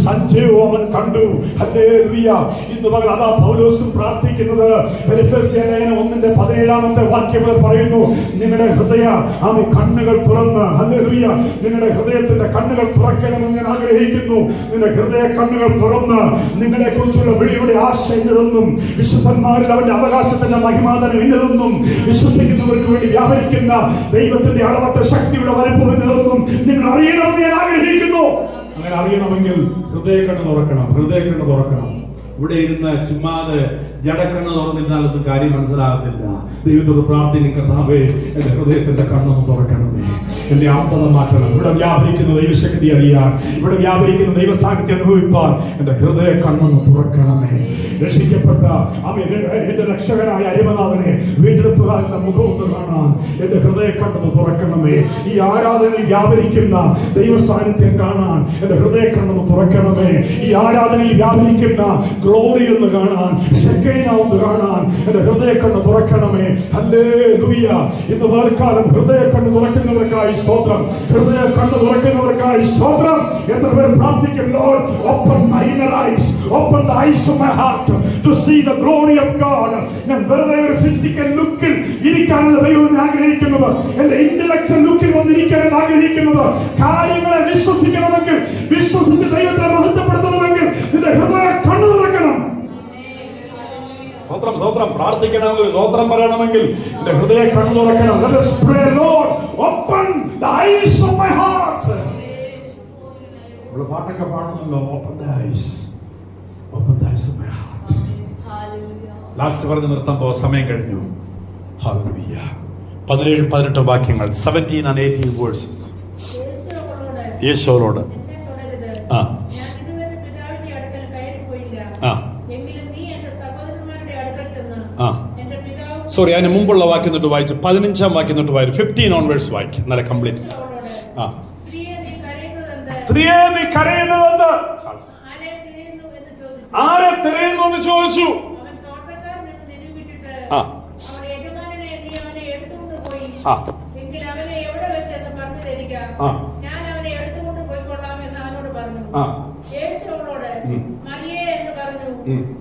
സഞ്ചയവും അവൻ കണ്ടു. ഹല്ലേലൂയ. ഇന്ന് പകൽ അതാ പൗലോസും പ്രാർത്ഥിക്കുന്നത്. ഫിലിപ്പിയർ ലേഖനം 1:17 വാക്യം പറയുന്നു, നിങ്ങളുടെ ഹൃദയ കണ്ണുകൾ തുറന്ന്, ഹല്ലേലൂയ, നിങ്ങളുടെ ഹൃദയത്തിന്റെ കണ്ണുകൾ തുറക്കണമെന്ന് ഞാൻ ആഗ്രഹിക്കുന്നു. നിന്റെ ഹൃദയ കണ്ണുകൾ തുറന്ന് നിങ്ങളെ കുറിച്ചുള്ള വിളിയുടെ ആശ ഇന്നതെന്നും വിശുദ്ധന്മാരിൽ അവന്റെ അവകാശത്തിന്റെ മഹിമാതനം ഇന്നതെന്നും വിശ്വസിക്കുന്നവർക്ക് വേണ്ടി വ്യാപരിക്കുന്ന ദൈവത്തിന്റെ അളവറ്റ ശക്തിയുടെ വരപ്പ് ഇന്നതെന്നും നിങ്ങൾ അറിയണമെന്ന് ഞാൻ ആഗ്രഹിക്കുന്നു. അങ്ങനെ അറിയണമെങ്കിൽ ഹൃദയ കണ്ണ് തുറക്കണം, ഹൃദയ കണ്ണ് തുറക്കണം. ഇവിടെ ഇരുന്ന് ചുമ്മാതെ ജടക്കണ്ണ് തുറന്നിരുന്നാലൊന്നും കാര്യം മനസ്സിലാകത്തില്ല. ദൈവത്തോട് പ്രാർത്ഥിക്കും, കർത്താവേ, എന്റെ ഹൃദയത്തിന്റെ കണ്ണൊന്ന് തുറക്കണമേ, എന്റെ അന്ധത മാറ്റണം. ഇവിടെ വ്യാപരിക്കുന്ന ദൈവശക്തി അറിയാൻ, ഇവിടെ വ്യാപരിക്കുന്ന ദൈവസാന്നിധ്യം അനുഭവിപ്പാൻ എന്റെ ഹൃദയ കണ്ണൊന്ന് തുറക്കണമേ. രക്ഷിക്കപ്പെട്ട എന്റെ രക്ഷകനായ അരിമനാഥനെ വീണ്ടെടുപ്പുകാരന്റെ മുഖം ഒന്ന് കാണാൻ എന്റെ ഹൃദയ കണ്ണൊന്ന് തുറക്കണമേ. ഈ ആരാധനയിൽ വ്യാപരിക്കുന്ന ദൈവസാന്നിധ്യം കാണാൻ എന്റെ ഹൃദയ കണ്ണൊന്ന് തുറക്കണമേ. ഈ ആരാധനയിൽ വ്യാപരിക്കുന്ന ഗ്ലോറി ഒന്ന് കാണാൻ, ഒന്ന് കാണാൻ എന്റെ ഹൃദയ കണ്ണ് തുറക്കണമേ. ഹല്ലേലൂയ. ഇന്ന് വാൽക്കാലം ഹൃദയ കണ്ണ് തുറക്കുന്നവർക്കായി സ്തോത്രം, ഹൃദയ കണ്ണ് തുറക്കുന്നവർക്കായി സ്തോത്രം. എത്ര പേർ പ്രാർത്ഥിക്കും, Lord, open my inner eyes, open the eyes of my heart to see the glory of God. ഞാൻ വെറുതെ ഒരു ഫിസിക്കൽ ലുക്കിൽ ഇരിക്കാനുള്ള ദൈവം ആഗ്രഹിക്കുന്നത്, എന്റെ ഇന്റലക്ച്വൽ ലുക്കിൽ വന്നിരിക്കാൻ ആഗ്രഹിക്കുന്നത്. കാര്യങ്ങളെ വിശ്വസിക്കണമെങ്കിൽ, വിശ്വസിച്ച് ദൈവത്തെ മഹത്വപ്പെടുത്തണമെങ്കിൽ നിന്റെ ഹൃദയ കണ്ണ് തുറക്കണം. സ്തോത്രം, സ്തോത്രം. പ്രാർത്ഥിക്കണമെങ്കിൽ, സ്തോത്രം പറയണമെങ്കിൽ എന്റെ ഹൃദയ കണ്ണ് തുറക്കണം. Let us pray, Lord, open the eyes of my heart. നമ്മൾ പാട്ടൊക്കെ പാടുന്നല്ലോ, open the eyes, open the eyes of my heart. Last പറഞ്ഞ് നിർത്താൻ പോ, സമയം കഴിഞ്ഞു. ഹല്ലേലൂയ. 17-18 വാക്യങ്ങൾ, 17 and 18 വേഴ്സസ്. യേശുവോട് സോറി, അതിന് മുമ്പുള്ള വാക്യം തൊട്ട് വായിച്ചു, 15 വാക്യം തൊട്ട് വായിച്ചു, 15 ഓൺവേഴ്സ് വായിക്കും, നല്ല കംപ്ലീറ്റ്. സ്ത്രീയെ, നീ കരയുന്നതെന്ത്? ആരെ തിരയുന്നു എന്ന് ചോദിച്ചു.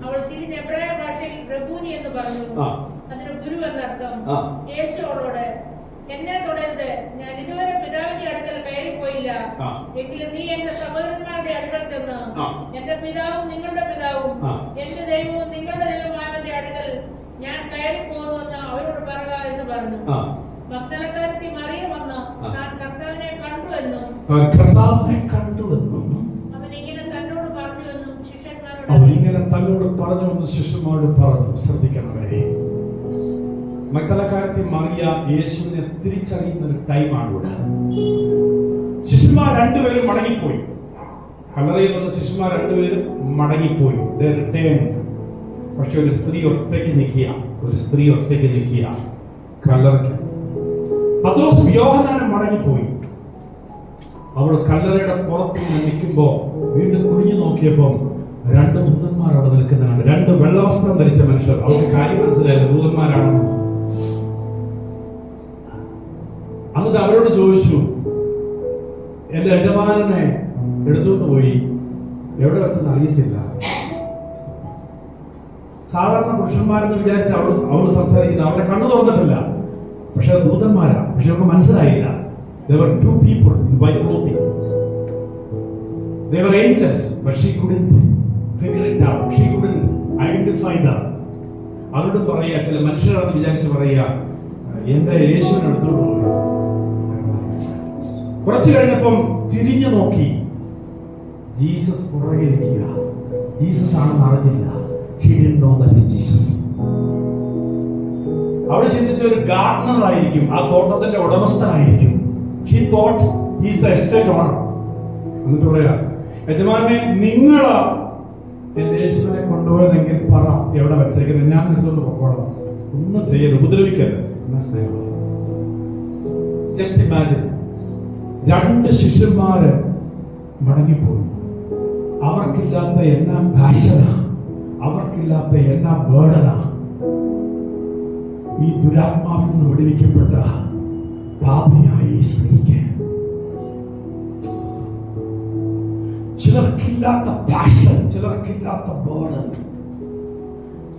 അവൾ തിരിഞ്ഞ് എബ്രായ ഭാഷയിൽ പ്രഭുനി എന്ന് പറഞ്ഞു. അതിന് ഗുരു എന്നർത്ഥം. യേശു അവളോട്, എന്നെ തുടരുത്, ഞാൻ ഇതുവരെ പിതാവിന്റെ അടുക്കൽ കയറിപ്പോയില്ല. എങ്കിലും നീ എന്റെ സഹോദരന്മാരുടെ അടുക്കൽ ചെന്ന് എന്റെ പിതാവും നിങ്ങളുടെ പിതാവും എന്റെ ദൈവവും നിങ്ങളുടെ ദൈവമായവന്റെ അടുക്കൽ ഞാൻ കയറിപ്പോകുന്നുവെന്ന് അവരോട് പറയുക എന്ന് പറഞ്ഞു. മഗ്ദലക്കാരത്തി മറിയ വന്ന് താൻ കർത്താവിനെ കണ്ടുവെന്നും അവൻ ഇങ്ങനെ തന്നോട് പറഞ്ഞുവെന്നും ശിഷ്യന്മാരോട് പറഞ്ഞു. ശ്രദ്ധിക്കണമേ, മഗ്ദലക്കാരത്തി മറിയ യേശുവിനെ തിരിച്ചറിയുന്ന ഒരു ടൈമാണ് ഇവിടെ. ശിഷ്യന്മാർ രണ്ടുപേരും മടങ്ങിപ്പോയി. കല്ലറയിൽ വന്ന ശിഷ്യന്മാർ രണ്ടുപേരും മടങ്ങിപ്പോയി. പക്ഷെ ഒരു സ്ത്രീ ഒറ്റയ്ക്ക് നിൽക്കുക കല്ലറയ്ക്ക്. പത്രോസും യോഹന്നാനും മടങ്ങിപ്പോയി. അവൾ കല്ലറയുടെ പുറത്ത് നിൽക്കുമ്പോ വീണ്ടും കുനിഞ്ഞു നോക്കിയപ്പം രണ്ട് ദൂതന്മാർ അവിടെ നിൽക്കുന്നതാണ്. രണ്ട് വെള്ളവസ്ത്രം ധരിച്ച മനുഷ്യർ. അവർക്ക് കാര്യം മനസ്സിലായില്ല, ദൂതന്മാരാണെന്ന്. എന്നിട്ട് അവരോട് ചോദിച്ചു, എന്റെ യജമാനനെ എടുത്തുകൊണ്ട് പോയി എവിടെ വെച്ചെന്ന് അറിയത്തില്ല. സാധാരണ പുരുഷന്മാരെന്ന് വിചാരിച്ച അവള് സംസാരിക്കുന്ന, അവരുടെ കണ്ണു തുറന്നിട്ടില്ല. പക്ഷെ ദൂതന്മാരാ. പക്ഷെ അവർക്ക് മനസ്സിലായില്ല. There were two people in white clothing. They were angels, but she couldn't figure it out. She couldn't identify them. അവരോട് പറയാ, ചില മനുഷ്യരാണെന്ന് വിചാരിച്ച് പറയാ, എന്റെ യേശുവിനെ എടുത്തോണ്ട് പോയി. കുറച്ചു കഴിഞ്ഞപ്പം തിരിഞ്ഞു നോക്കി, ജീസസ് പുറകെ ഇരിക്കുക. ജീസസ് ആണെന്ന് അറിഞ്ഞില്ല. She didn't know that is Jesus. അവൾ ചിന്തിച്ച ഒരു ഗാർഡനർ ആയിരിക്കും, ആ തോട്ടത്തിന്റെ ഉടമസ്ഥനായിരിക്കും. She thought he is the estate owner. എന്നിട്ട് പറയാ, യജമാനെ നിങ്ങളാ എന്റെ യേശുവിനെ കൊണ്ടുപോയതെങ്കിൽ പറ എവിടെ വെച്ചേക്കുന്നത്, ഞാൻ എടുത്തുകൊണ്ട് പോകണം. ഒന്നും ചെയ്യരുത്, ഉപദ്രവിക്കരുത്. ജസ്റ്റ് ഇമാജിൻ, രണ്ട് ശിഷ്യന്മാര് മടങ്ങിപ്പോയി. അവർക്കില്ലാത്ത എന്നാ പാഷനാ, അവർക്കില്ലാത്ത എന്നാ ബേർഡനാ. ഈ ദുരാത്മാവിൽ നിന്ന് വിടുവിക്കപ്പെട്ട പാപിയായ ഈ സ്ത്രീക്ക് ചിലർക്കില്ലാത്ത പാഷൻ, ചിലർക്കില്ലാത്ത ബേർഡൻ,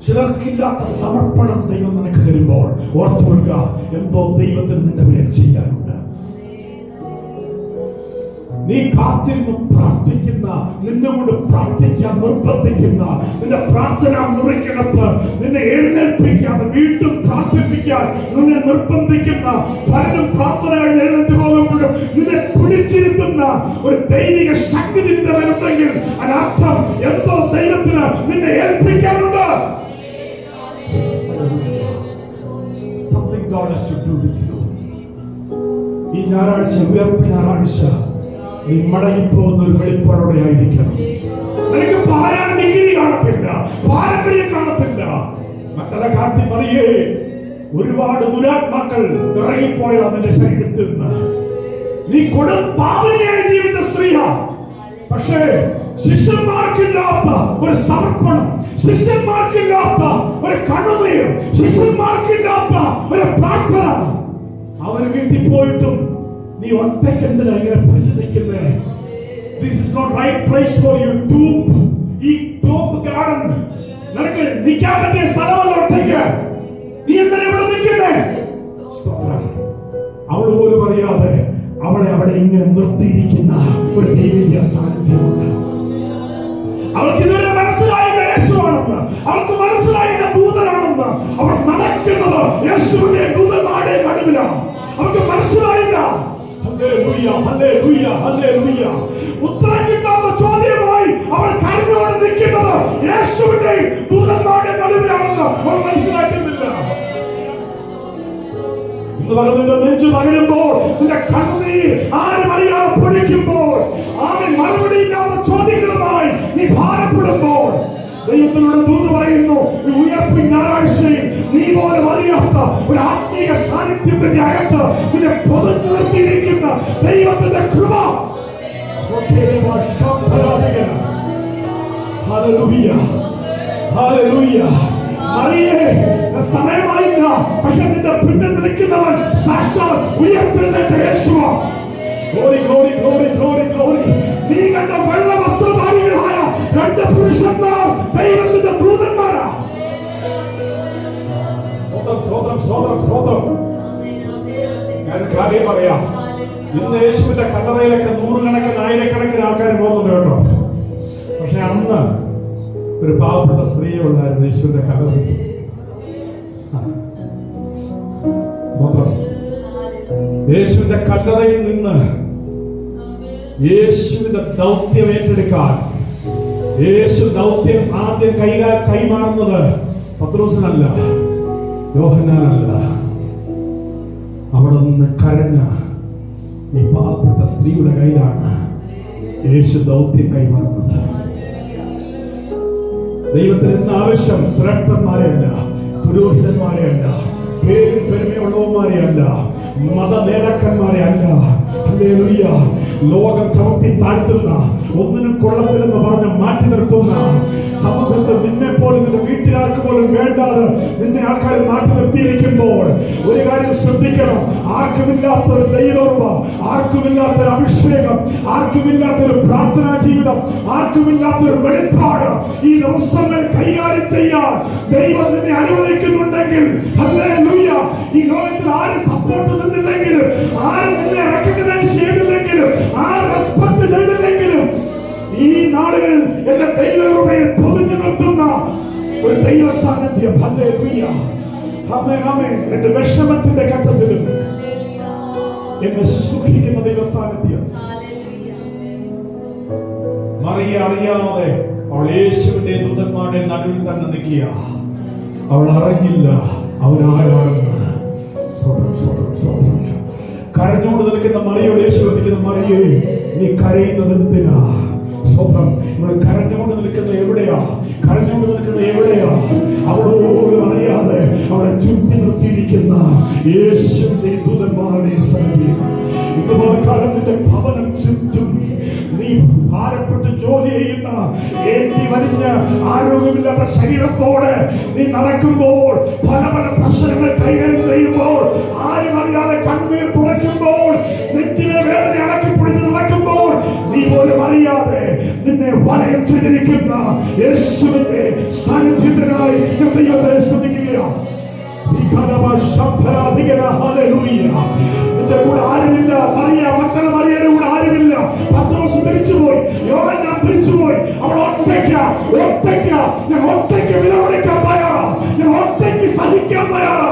ചിലർക്കില്ലാത്ത സമർപ്പണം ദൈവം നിനക്ക് തരുമ്പോൾ ഓർത്തുകൊള്ളുക, എന്തോ ദൈവത്തിന് നിന്റെ മേൽ ചെയ്യാനുണ്ട്. നീ കാത്തിരുന്ന് പ്രാർത്ഥിക്കുന്ന, നിന്നോട് പ്രാർത്ഥിക്കാൻ നിർബന്ധിക്കുന്ന, നിന്റെ പ്രാർത്ഥന മുറിക്കിടപ്പ് നിന്നെ എഴുന്നേൽപ്പിക്കാതെ വീണ്ടും പ്രാർത്ഥിപ്പിക്കാൻ നിന്നെ നിർബന്ധിക്കുന്ന, പലരും പ്രാർത്ഥനകൾ എഴുന്നേറ്റ് പോകുമ്പോഴും നിന്നെ പിടിച്ചിരുത്തുന്ന ഒരു ദൈവിക ശക്തി നിന്റെ വരുന്നെങ്കിൽ അതിനർത്ഥം എന്തോ ദൈവത്തിന് നിന്നെ ഏൽപ്പിക്കാനുണ്ട്. Something God has to do with you. ഈ ഞായറാഴ്ച, ഉയർപ്പ് ഞായറാഴ്ച, നീ മടങ്ങിപ്പോകുന്ന ഒരു വെളിപ്പാടോടെ ആയിരിക്കണം. നിനക്ക് പറയാൻ ഡിഗ്രി കാണത്തില്ല, പാരമ്പര്യം കാണത്തില്ല. മക്കളെക്കാട്ടി മറിയേ, ഒരുപാട് ദുരാത്മാക്കൾ ഇറങ്ങിപ്പോയ നിന്റെ ശരീരത്തിൽ നിന്ന്. നീ കൊടും പാവനിയായി ജീവിച്ച സ്ത്രീയാ. പക്ഷേ ശിഷ്യന്മാർക്കില്ലാത്ത ഒരു സമർപ്പണം, ശിഷ്യന്മാർക്കില്ലാത്ത ഒരു കണ്ണുനീർ, ശിഷ്യന്മാർക്കില്ലാത്ത ഒരു പ്രാർത്ഥന. അവര് വീട്ടിൽ പോയിട്ടും നീ ഒറ്റയ്ക്ക് എന്തിനാ ഇങ്ങനെ പിടിച്ചു നിൽക്കുന്നേ? This is not right place for you. ഈ ടോപ്പ് ഗാർഡൻ നിനക്ക് നിൽക്കാൻ പറ്റിയ സ്ഥലമല്ല ഒറ്റയ്ക്ക്. നീ എന്തിനാ ഇവിടെ നിൽക്കുന്നേ? അവൾ പോലും അറിയാതെ അവളെ അവിടെ ഇങ്ങനെ നിർത്തിയിരിക്കുന്ന ഒരു ദൈവിക സാന്നിധ്യമുണ്ട്. അവൾക്ക് ഇതുവരെ മനസ്സിലായില്ല യേശുവാണെന്ന്, അവൾക്ക് മനസ്സിലായില്ല ദൂതനാണെന്ന്. അവൾ നടക്കുന്നത് യേശുവിന്റെ ദൂതന്മാരുടെ നടുവിലാണ്. അവൾക്ക് മനസ്സിലായില്ല. ഉത്തരം കിട്ടാത്ത ചോദ്യമായി അവൾ കരഞ്ഞുകൊണ്ട് നിൽക്കുന്നത് യേശുവിന്റെ ദൂതന്മാരുടെ നടുവിലാണെന്ന് അവൾ മനസ്സിലാക്കുന്നില്ല. നിന്റെ നെഞ്ചു തകരുമ്പോൾ, നിന്റെ കണ്ണുനീർ ആരും അറിയാതെ പൊടിക്കുമ്പോൾ, ആരും മറുപടിയില്ലാത്ത ചോദ്യങ്ങളുമായി നീ ഭാരപ്പെടുമ്പോൾ, ദൈവത്തിലൂടെ ദൂത് പറയുന്നു, ഉയർപ്പ് ഞായറാഴ്ചയിൽ നീ പോലും അറിയാത്ത ഒരു ആത്മീയ സാന്നിധ്യത്തിന്റെ അകത്ത് നിന്നെ പൊതിഞ്ഞു നിർത്തിയിരിക്കുന്ന ദൈവത്തിന്റെ കൃപ. Hallelujah, hallelujah. മറിയേ, സമയമായില്ല, പക്ഷെ നിന്റെ പിന്നിൽ നിൽക്കുന്നവൻ സാക്ഷാൽ ഉയർത്തെഴുന്നേറ്റ യേശുവാ. Glory, glory, glory, glory, glory. നീ കണ്ട വെള്ള വസ്ത്രധാരികളായ രണ്ട് പുരുഷന്മാർ ദൈവത്തിന്റെ ദൂതന്മാരാ. സ്വതം സ്വതം സ്വതം. ഞാൻ കാര്യം പറയാം, ഇന്ന് യേശുവിന്റെ കല്ലറയിലൊക്കെ നൂറുകണക്കിന് ആയിരക്കണക്കിന് ആൾക്കാർ പോകുന്നുണ്ട് കേട്ടോ. പക്ഷെ അന്ന് ഒരു പാവപ്പെട്ട സ്ത്രീയെ ഉണ്ടായിരുന്നു യേശുവിന്റെ കല്ലറയിൽ. യേശുവിന്റെ കല്ലറയിൽ നിന്ന് യേശുവിന്റെ ദൗത്യം ഏറ്റെടുക്കാൻ, യേശു ദൗത്യം ആദ്യം കൈമാറുന്നത് പത്രോസിനല്ല, യോഹന്നാനല്ല. അവിടെ നിന്ന് കരഞ്ഞ ഈ പാവപ്പെട്ട സ്ത്രീയുടെ കയ്യിലാണ് യേശു ദൗത്യം കൈമാറുന്നത്. ദൈവത്തിന് ഇന്ന് ആവശ്യം ശ്രേഷ്ഠന്മാരെയല്ല, പുരോഹിതന്മാരെയല്ല, പേരും പെരുമയുള്ളവന്മാരെയല്ല, മത നേതാക്കന്മാരെ അല്ല. ഹല്ലേലൂയ. ലോകം ചവിട്ടി താഴ്ത്തുന്ന, ഒന്നിനും കൊള്ളത്തില്ലെന്ന് പറഞ്ഞ് മാറ്റി നിർത്തുന്ന സമൂഹത്തിൽ നിന്നെ പോലെ നിന്റെ വീട്ടുകാർക്ക് പോലും വേണ്ടാതെ നിന്നെ ആൾക്കാർ മാറ്റി നിർത്തിയിരിക്കുമ്പോൾ ഒരു കാര്യം ശ്രദ്ധിക്കണം. ആർക്കുമില്ലാത്തൊരു ദൈവോർമ്മ, ആർക്കുമില്ലാത്തൊരു അഭിഷേകം, ആർക്കുമില്ലാത്തൊരു പ്രാർത്ഥനാ ജീവിതം, ആർക്കുമില്ലാത്തൊരു വെളിപ്പാട് ഈ ദിവസങ്ങൾ കൈകാര്യം ചെയ്യാൻ ദൈവം നിന്നെ അനുവദിക്കുന്നുണ്ടെങ്കിൽ, ഹല്ലേലൂയ, ഈ ലോകത്തിൽ ആര് സപ്പോർട്ട് നിന്നില്ലെങ്കിലും, ആര് നിന്നെ റെക്കഗ്നൈസ് ചെയ്തില്ലെങ്കിലും, ആര് റെസ്പെക്ട് ചെയ്തില്ലെങ്കിലും, ഈ നാളുകളിൽ എന്റെ ദൈവകൃപയിൽ പൊതിഞ്ഞു നിർത്തുന്ന ഒരു ദൈവ സാന്നിധ്യം, ഹല്ലേലൂയ, ആമേൻ, ആമേൻ, എന്റെ വിഷമത്തിന്റെ ഘട്ടത്തിലും എന്നെ ശുശ്രൂഷിക്കുന്ന ദൈവ സാന്നിധ്യം. മറിയ അറിയാതെ അവൾ യേശുവിന്റെ ദൂതന്മാരുടെ നടുവിൽ തന്നെ നിൽക്കുക. അവൾ അറിഞ്ഞില്ല അവരാരാണെന്ന്. കരഞ്ഞുകൊണ്ട് നിൽക്കുന്ന മറിയോട് യേശു നിൽക്കുന്ന, മറിയേ, നീ കരയുന്നത് എന്തിനാ? സ്വന്തം കരഞ്ഞുകൊണ്ട് നിൽക്കുന്ന എവിടെയാ? കരഞ്ഞുകൊണ്ട് നിൽക്കുന്ന എവിടെയാ? അവളോട് അറിയാതെ അവളെ ചുറ്റി നിർത്തിയിരിക്കുന്ന യേശുവിന്റെ ദൂതന്മാരുടെ സന്നിധിയിൽ ഇതുപോലെ കാലത്തിന്റെ ഭവനം ചുറ്റും നീ ഭാരപ്പെട്ട് ജോലി ചെയ്യുന്ന, ഏറ്റി വലിഞ്ഞ ആരോഗ്യമില്ലാത്ത ശരീരത്തോടെ നീ നടക്കുമ്പോൾ, പല പല പ്രശ്നങ്ങൾ കൈകാര്യം ചെയ്യുമ്പോൾ, ആരും അറിയാതെ കണ്ണീർ തുളയ്ക്കുമ്പോൾ, നെഞ്ചിലെ വേദന അടക്കി പിടിച്ച് നടക്കുമ്പോൾ, നീ പോലും അറിയാതെ നിന്നെ വലയം ചെയ്തിരിക്കുന്ന യേശുവിന്റെ സാന്നിധ്യത്തിനായി ദൈവത്തെ സ്തുതിക്കുകയാണ്. നിന്റെ കൂടെ ആരുമില്ല മറിയ, മക്കളെ മറിയയുടെ കൂടെ ആരുമില്ല. പത്രോസ് തിരിച്ചുപോയി, യോഹന്നാൻ തിരിച്ചുപോയി. അവൾ ഒറ്റയ്ക്ക. ഞാൻ ഒറ്റയ്ക്ക് വിലപിടിക്കാൻ തയ്യാറാ, ഞാൻ ഒറ്റയ്ക്ക് സഹിക്കാൻ തയ്യാറാ.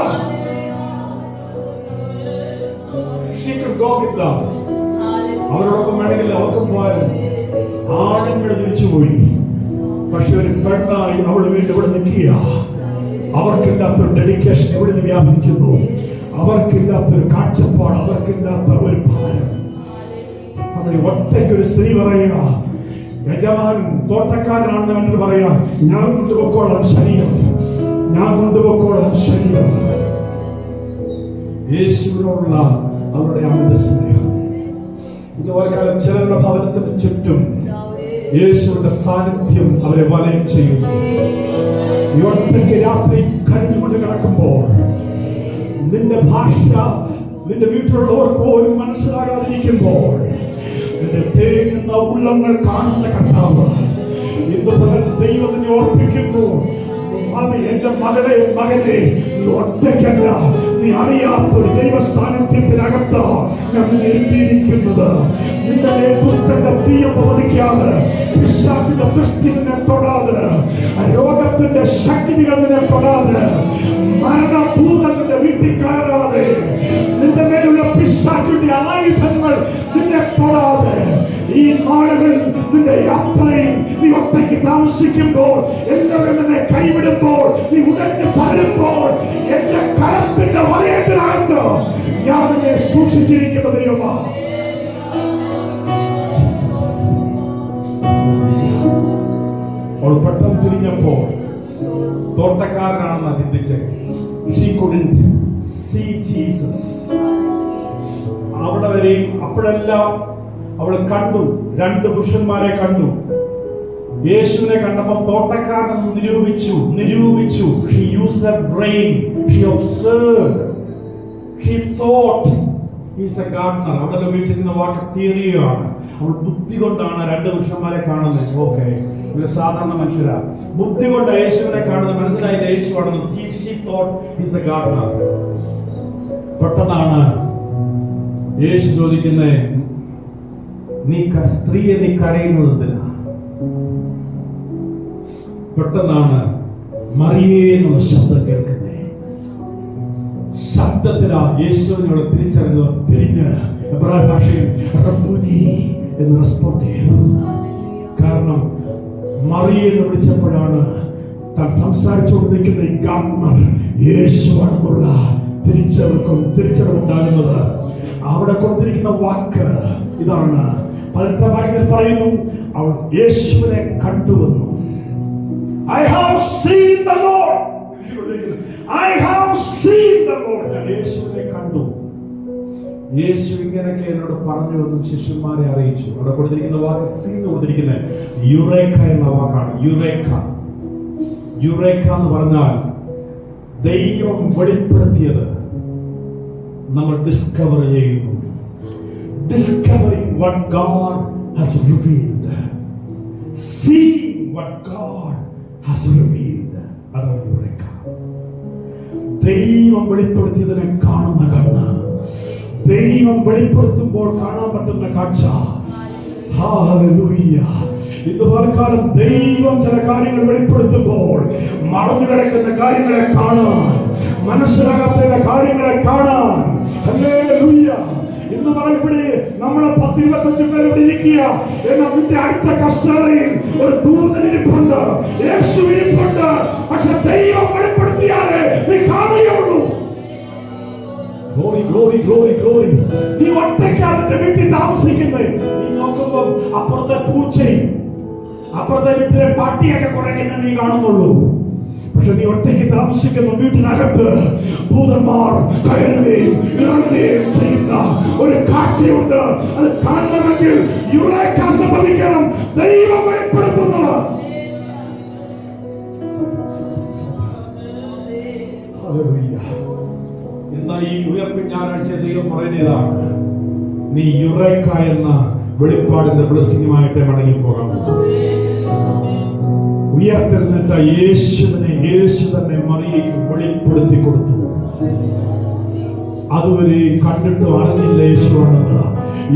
അവരോടൊപ്പം വേണമെങ്കിൽ അവർക്കും പോയാലും ആണുങ്ങൾ തിരിച്ചുപോയി. പക്ഷെ ഒരു പെണ്ണായി അവൾ വീണ്ടും ഇവിടെ നിൽക്കുക. അവർക്കില്ലാത്തൊരു ഡെഡിക്കേഷൻ ഇവിടെ വ്യാപിക്കുന്നു. അവർക്കില്ലാത്തൊരു കാഴ്ചപ്പാട്, അവർക്കില്ലാത്ത ഒരു ഭാരം. നമ്മുടെ ഒറ്റയ്ക്കൊരു സ്ത്രീ പറയുക, യജമാൻ തോട്ടക്കാരനാണെന്ന് കണ്ടിട്ട് പറയാ, ഞാൻ കൊണ്ടുപോക്കോളാം ശരീരം, ഞാൻ കൊണ്ടുപോക്കോളാം ശരീരം. യേശുവിനോടുള്ള അവരുടെ അമിത സ്നേഹം. ഇതുപോലെ കാലം ചിലരുടെ ഭവനത്തിന് ചുറ്റും യേശുവിന്റെ സാന്നിധ്യം അവരെ വലയം ചെയ്യുന്നു. ഒറ്റയ്ക്ക് രാത്രി കരഞ്ഞുകൊണ്ട് കിടക്കുമ്പോൾ, നിന്റെ ഭാഷ നിന്റെ വീട്ടിലുള്ളവർക്ക് പോലും മനസ്സിലാകാതിരിക്കുമ്പോൾ, നിന്റെ തേങ്ങുന്ന ഉള്ളങ്ങൾ കാണുന്ന കർത്താവ് ഇന്ന് ദൈവത്തിനെ ഓർപ്പിക്കുന്നു. എന്റെ മകളെ, മകനെ, നീ ഒറ്റയ്ക്കല്ല, നീ അറിയാത്തൊരു ദൈവ സാന്നിധ്യത്തിനകത്ത് ഞാൻ നിന്നെ എത്തിയിരിക്കുന്നത്. നിന്റെ ദുഷ്ടന്റെ തീയെ പതിക്കാതെ, പിശാചിന്റെ ദൃഷ്ടി നിന്നെ തൊടാതെ, രോഗത്തിന്റെ ശക്തികൾ നിന്നെ തൊടാതെ, മരണഭൂതൻ നിന്റെ വീട്ടിൽ കയറാതെ, നിന്റെ മേലുള്ള പിശാചിന്റെ ആയുധങ്ങൾ നിന്നെ തൊടാതെ, ഈ നാളുകളിൽ നിന്റെ യാത്രയിൽ നീ ഒറ്റയ്ക്ക് താമസിക്കുമ്പോൾ, എല്ലാവരും നിന്നെ കൈവിടുമ്പോൾ, നീ ഉടഞ്ഞു പകരുമ്പോൾ, എന്റെ കരത്തിന്റെ വലയത്തിനകത്ത് ഞാൻ നിന്നെ സൂക്ഷിച്ചിരിക്കുന്ന ദൈവമാണ്. അവൾ പെട്ടെന്ന് തിരിഞ്ഞപ്പോൾ തോട്ടക്കാരനാണെന്ന് ചിന്തിച്ചത്. She couldn't see Jesus. അവിടെ വരെയും അപ്പോഴെല്ലാം അവൾ കണ്ടു, രണ്ട് പുരുഷന്മാരെ കണ്ടു. യേശുവിനെ കണ്ടപ്പോൾ തോട്ടക്കാരൻ നിരൂപിച്ചു. She used her brain, she observed, she thought he's a gardener. അവിടെ ഉപയോഗിച്ചിരുന്ന വാക്ക് തിയറിയാണ്. അവൾ ബുദ്ധി കൊണ്ടാണ് രണ്ട് പുരുഷന്മാരെ കാണുന്നത്. ഓക്കെ, ഇവര് സാധാരണ മനുഷ്യരാ. ബുദ്ധി കൊണ്ട് യേശുവിനെ കാണുന്നത്, മനസ്സിലായില്ല യേശുവാണെന്ന്. She thought he's a gardener. പെട്ടെന്നാണ് യേശു ചോദിക്കുന്നത്, സ്ത്രീയെ നീ കരയുന്നത് എന്തിനാ? പെട്ടെന്നാണ് മറിയേ എന്നുള്ള ശബ്ദം കേൾക്കുന്നത്. ശബ്ദത്തിലാ യേശുവിനോട് തിരിഞ്ഞ് എബ്രായ ഭാഷയിൽ റബ്ബൂനി എന്ന് റെസ്പോണ്ട് ചെയ്തു. കാരണം മറിയെ എന്ന് വിളിച്ചപ്പോഴാണ് താൻ സംസാരിച്ചുകൊണ്ടിരിക്കുന്ന ഈ ഗാർഡനർ യേശുവാണെന്നുള്ള തിരിച്ചറിവുണ്ടാകുന്നത്. അവിടെ കൊടുത്തിരിക്കുന്ന വാക്ക് ഇതാണ്. 18 വാക്യത്തിൽ പറയുന്നു, അവൾ യേശുവിനെ കണ്ടുവന്നു. I have seen the Lord. I have seen the Lord. ഞാൻ യേശുവിനെ കണ്ടു. യേശു ഇങ്ങനെയൊക്കെ എന്നോട് പറഞ്ഞു എന്നും ശിഷ്യന്മാരെ അറിയിച്ചു. അവിടെ കൊടുത്തിരിക്കുന്ന വാക്ക് സീൻ കൊടുത്തിരിക്കുന്നത് യുറേക്ക എന്ന വാക്കാണ്. യുറേക്ക എന്ന് പറഞ്ഞാൽ ദൈവം വെളിപ്പെടുത്തിയത് നമ്മൾ ഡിസ്കവർ ചെയ്യുന്നു. Discovering what God has revealed, seeing what God has revealed. അതാണ് യുറേക്ക. ദൈവം വെളിപ്പെടുത്തിയതിനെ കാണുന്ന കണ്ണ്, ദൈവം വെളിപ്പെടുത്തുമ്പോൾ കാണാൻ പറ്റുന്ന കാഴ്ച. ഹല്ലേലൂയ. ഇന്ന് പലകാലം ദൈവം ചില കാര്യങ്ങൾ വെളിപ്പെടുത്തുമ്പോൾ മറഞ്ഞു കിടക്കുന്ന കാര്യങ്ങളെ കാണാൻ, മനസ്സിലാകാത്ത കാര്യങ്ങളെ കാണാൻ. ഹല്ലേലൂയ. ഇന്ന് ഇവിടെ നമ്മളെ 10-25 പേർ ഇവിടെ ഇരിക്കുക. എന്നാൽ നിന്റെ അടുത്ത കസേരയിൽ ഒരു ദൂതൻ ഇരിപ്പുണ്ട്, യേശു ഇരിപ്പുണ്ട്. പക്ഷെ ദൈവം വെളിപ്പെടുത്തിയാലേ നീ കാണുകയുള്ളൂ. ഗ്ലോറി. നീ ഒറ്റയ്ക്കാണ് നിന്റെ വീട്ടിൽ താമസിക്കുന്നത്. നീ നോക്കുമ്പോൾ അപ്പുറത്തെ പൂച്ചയും അപ്പുറത്തെ വീട്ടിലെ പട്ടിയൊക്കെ കുറയ്ക്കുന്നത് നീ കാണുന്നുള്ളൂ. പക്ഷെ നീ ഒറ്റയ്ക്ക് താമസിക്കുന്ന വീട്ടിനകത്ത് ഭൂതന്മാർ കയറുകയും ഇറങ്ങുകയും ചെയ്യുന്ന ഒരു കാഴ്ചയുണ്ട്. അത് കാണണമെങ്കിൽ യുറേക്ക സംഭവിക്കണം. ദൈവം വെളിപ്പെടുത്തുന്നത്. ഇന്ന് ഈ ഉയർപ്പിൻ ഞായറാഴ്ച ദൈവം പറയുന്നതാണ്, നീ യുറേക്ക എന്ന വെളിപ്പാടിന്റെ ബ്ലെസ്സിങ്ങുമായിട്ട് മടങ്ങിപ്പോകാം. ഉയർത്തെഴുന്നേറ്റ യേശുവിനെ യേശു തന്നെ മറിയയ്ക്ക് വെളിപ്പെടുത്തി കൊടുത്തു. അതുവരെ കണ്ടിട്ടും അറിഞ്ഞില്ല യേശുവാണെന്ന്.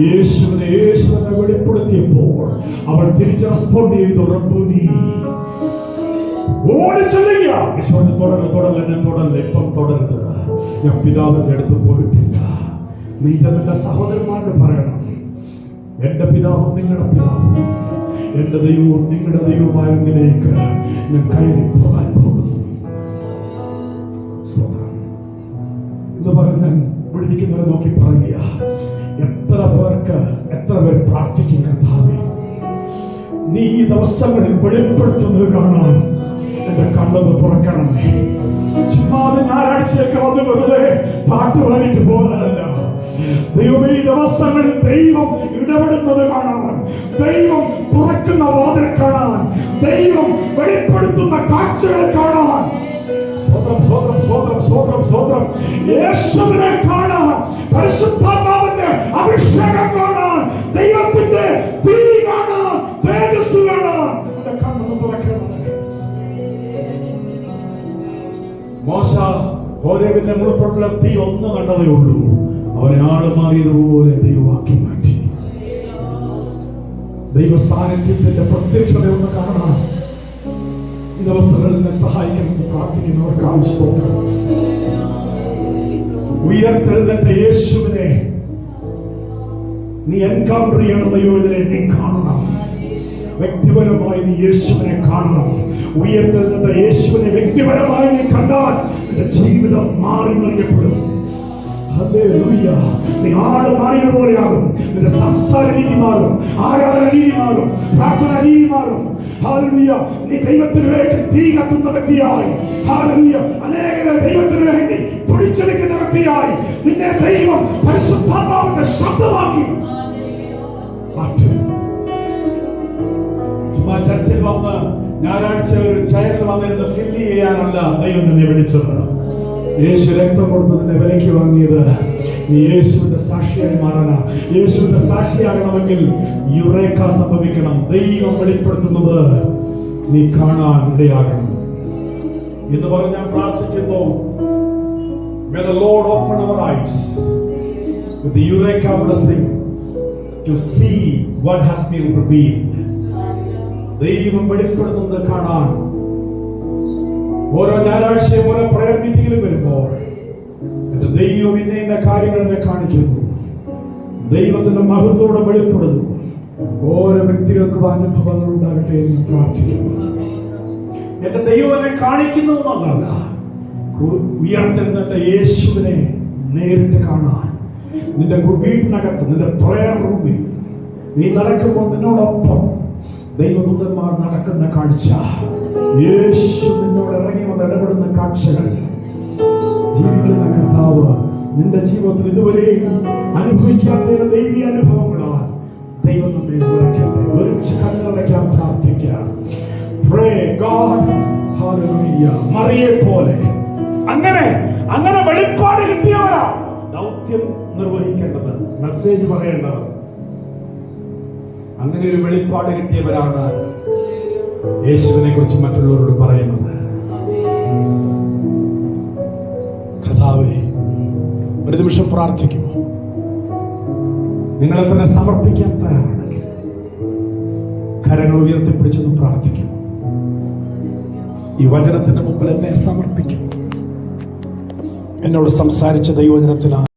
യേശുവിനെ യേശു തന്നെ വെളിപ്പെടുത്തിയപ്പോൾ അവൾ തിരിച്ച് റെസ്പോണ്ട് ചെയ്തു, റബ്ബൂനി. ഓടിച്ചെല്ലുക. യേശുവിനെ തുടരല്ല, ഇപ്പം തുടരുത്. ഞാൻ പിതാവിന്റെ അടുത്ത് പോയിട്ടില്ല. നീ നിന്റെ സഹോദരന്മാരോട് പറയണം, എന്റെ പിതാവും നിങ്ങളുടെ പിതാവും എന്റെ ദൈവവും നിങ്ങളുടെ ദൈവമായതിലേക്ക് ഞാൻ കയറി പോകാൻ പോകുന്നു. എന്ന് പറഞ്ഞ് ഞാൻ വിളിക്കുന്നവരെ നോക്കി പറയുക, എത്ര പേർ പ്രാർത്ഥിക്കും, കർത്താവേ നീ ഈ ദിവസങ്ങളിൽ വെളിപ്പെടുത്തുന്നത് കാണാൻ എന്റെ കണ്ണൊന്ന് തുറക്കണമേ. ചുമ്മാതെ ഞായറാഴ്ചയൊക്കെ വന്ന് വെറുതെ പാട്ട് പാടിയിട്ട് പോകാനല്ല. ദൈവമേ, ഈ ദിവസങ്ങളിൽ ദൈവം ഇടപെടുന്നത് കാണാൻ, ദൈവം തുറക്കുന്ന വാതിൽ കാണാൻ, ദൈവം വെളിപ്പെടുത്തുന്ന കാഴ്ചകൾ കാണാൻ. സ്വോത്രം. യേശുവിനെ കാണാൻ, പരിശുദ്ധാത്മാവിന്റെ അഭിഷേകം കാണാൻ, ദൈവത്തിന്റെ തീ കാണാൻ, തേജസ് കാണാൻ എന്റെ കണ്ണൊന്ന് തുറക്കണം. മോശ ഹോരേബിന്റെ മുൾപ്പടല തീ ഒന്ന് കണ്ടതേ ഉള്ളൂ. അവനെ ആള് മാറിയതുപോലെ ദൈവമാക്കി മാറ്റി. ദൈവ സാന്നിധ്യത്തിന്റെ പ്രത്യക്ഷത ഒന്ന് കാണാൻ ഈ ദിവസങ്ങളിൽ എന്നെ സഹായിക്കണമെന്ന് പ്രാർത്ഥിക്കുന്നവർക്ക് ആവശ്യം. ഉയർത്തെഴുന്നേറ്റ യേശുവിനെ നീ എൻകൗണ്ടർ ചെയ്യണം. ദൈവത്തിനെ നീ കാണണം. വ്യക്തിപരമായി നീ യേശുവിനെ കാണണം. ഉയർത്തെഴുന്നേറ്റ യേശുവിനെ വ്യക്തിപരമായി നീ കണ്ടാൽ നിന്റെ ജീവിതം മാറി മറിയപ്പെടും. ഹല്ലേലൂയ. നീ ആള് മാറിയതുപോലെയാകും. നിന്റെ സംസാര രീതി മാറും, ആരാധന രീതി മാറും, പ്രാർത്ഥന രീതി മാറും. ഹല്ലേലൂയ. നീ ദൈവത്തിന് വേണ്ടി തീ കത്തുന്ന വ്യക്തിയായി, ഹല്ലേലൂയ, അനേകരെ ദൈവത്തിന് വേണ്ടി പിടിച്ചെടുക്കുന്ന വ്യക്തിയായി നിന്നെ ദൈവം പരിശുദ്ധാത്മാവിന്റെ ശബ്ദമാക്കി മാറ്റും. ചുമ്മാ ചർച്ചിൽ വന്ന് ഞായറാഴ്ച ഒരു ചെയറിൽ വന്നിരുന്ന് ഫില്ല് ചെയ്യാനല്ല ദൈവം നിന്നെ വിളിച്ചത്. യേശു രക്തം കൊടുത്തതിന്റെ വിലയ്ക്ക് വാങ്ങിയത് നീ യേശുവിന്റെ സാക്ഷിയായി മാറണം. യുറേക്ക സാക്ഷിയാകണമെങ്കിൽ യുറേക്ക സംഭവിക്കണം. ദൈവം വെളിപ്പെടുത്തുന്നത് നീ കാണാൻ ഇടയാകണം എന്ന് പറഞ്ഞ് ഞാൻ പ്രാർത്ഥിക്കുന്നു. May the Lord open our eyes with the Eureka blessing to see what has been revealed. ദൈവം വെളിപ്പെടുത്തുന്നത് കാണാൻ ഓരോ ഞായറാഴ്ചയും ഓരോ പ്രയർ മീറ്റിംഗിലും വരുമ്പോൾ എന്റെ ദൈവം ഇന്ന കാര്യങ്ങൾ എന്നെ കാണിക്കുന്നു. ദൈവത്തിന്റെ മഹത്വത്തോടെ വെളിപ്പെടുന്നു. ഓരോ വ്യക്തികൾക്കും അനുഭവങ്ങൾ ഉണ്ടാകട്ടെ എന്ന് പ്രാർത്ഥിക്കുന്നു. എന്റെ ദൈവം എന്നെ കാണിക്കുന്നു എന്നല്ല, ഉയർത്തെഴുന്നേറ്റ യേശുവിനെ നേരിട്ട് കാണാൻ നിന്റെ വീട്ടിനകത്ത്, നിന്റെ പ്രയർ റൂമിൽ നീ നടക്കുമ്പോൾ നിന്നോടൊപ്പം ദൈവദൂതന്മാർ നടക്കുന്ന കാഴ്ച, യേശു നിന്നോട് ഇറങ്ങി വന്ന് ഇടപെടുന്ന കാഴ്ചകൾ ജീവിക്കുന്ന കർത്താവ് നിന്റെ ജീവിതത്തിൽ ഇതുവരെ അനുഭവിക്കാത്ത ദൈവീയ അനുഭവങ്ങളാൽ ദൈവം നമ്മെ നിറയ്ക്കട്ടെ. ഒരുമിച്ച് കണ്ണടയ്ക്കാൻ പ്രാർത്ഥിക്കാം. Pray God. Hallelujah. മറിയെ പോലെ അങ്ങനെ വെളിപ്പാട് കിട്ടിയവരാ ദൗത്യം നിർവഹിക്കേണ്ടത്, മെസ്സേജ് പറയേണ്ടത്. അങ്ങനെ ഒരു വെളിപ്പാട് കിട്ടിയവരാണ് യേശുവിനെ കുറിച്ച് മറ്റുള്ളവരോട് പറയുന്നത്. കർത്താവേ, ഒരു നിമിഷം പ്രാർത്ഥിക്കുമോ? നിങ്ങളെ തന്നെ സമർപ്പിക്കാൻ തയ്യാറാണെങ്കിൽ കരങ്ങൾ ഉയർത്തിപ്പിടിച്ചൊന്ന് പ്രാർത്ഥിക്കും. ഈ വചനത്തിന്റെ മുമ്പിൽ എന്നെ സമർപ്പിക്കും. എന്നോട് സംസാരിച്ച ദൈവവചനത്തിനാണ്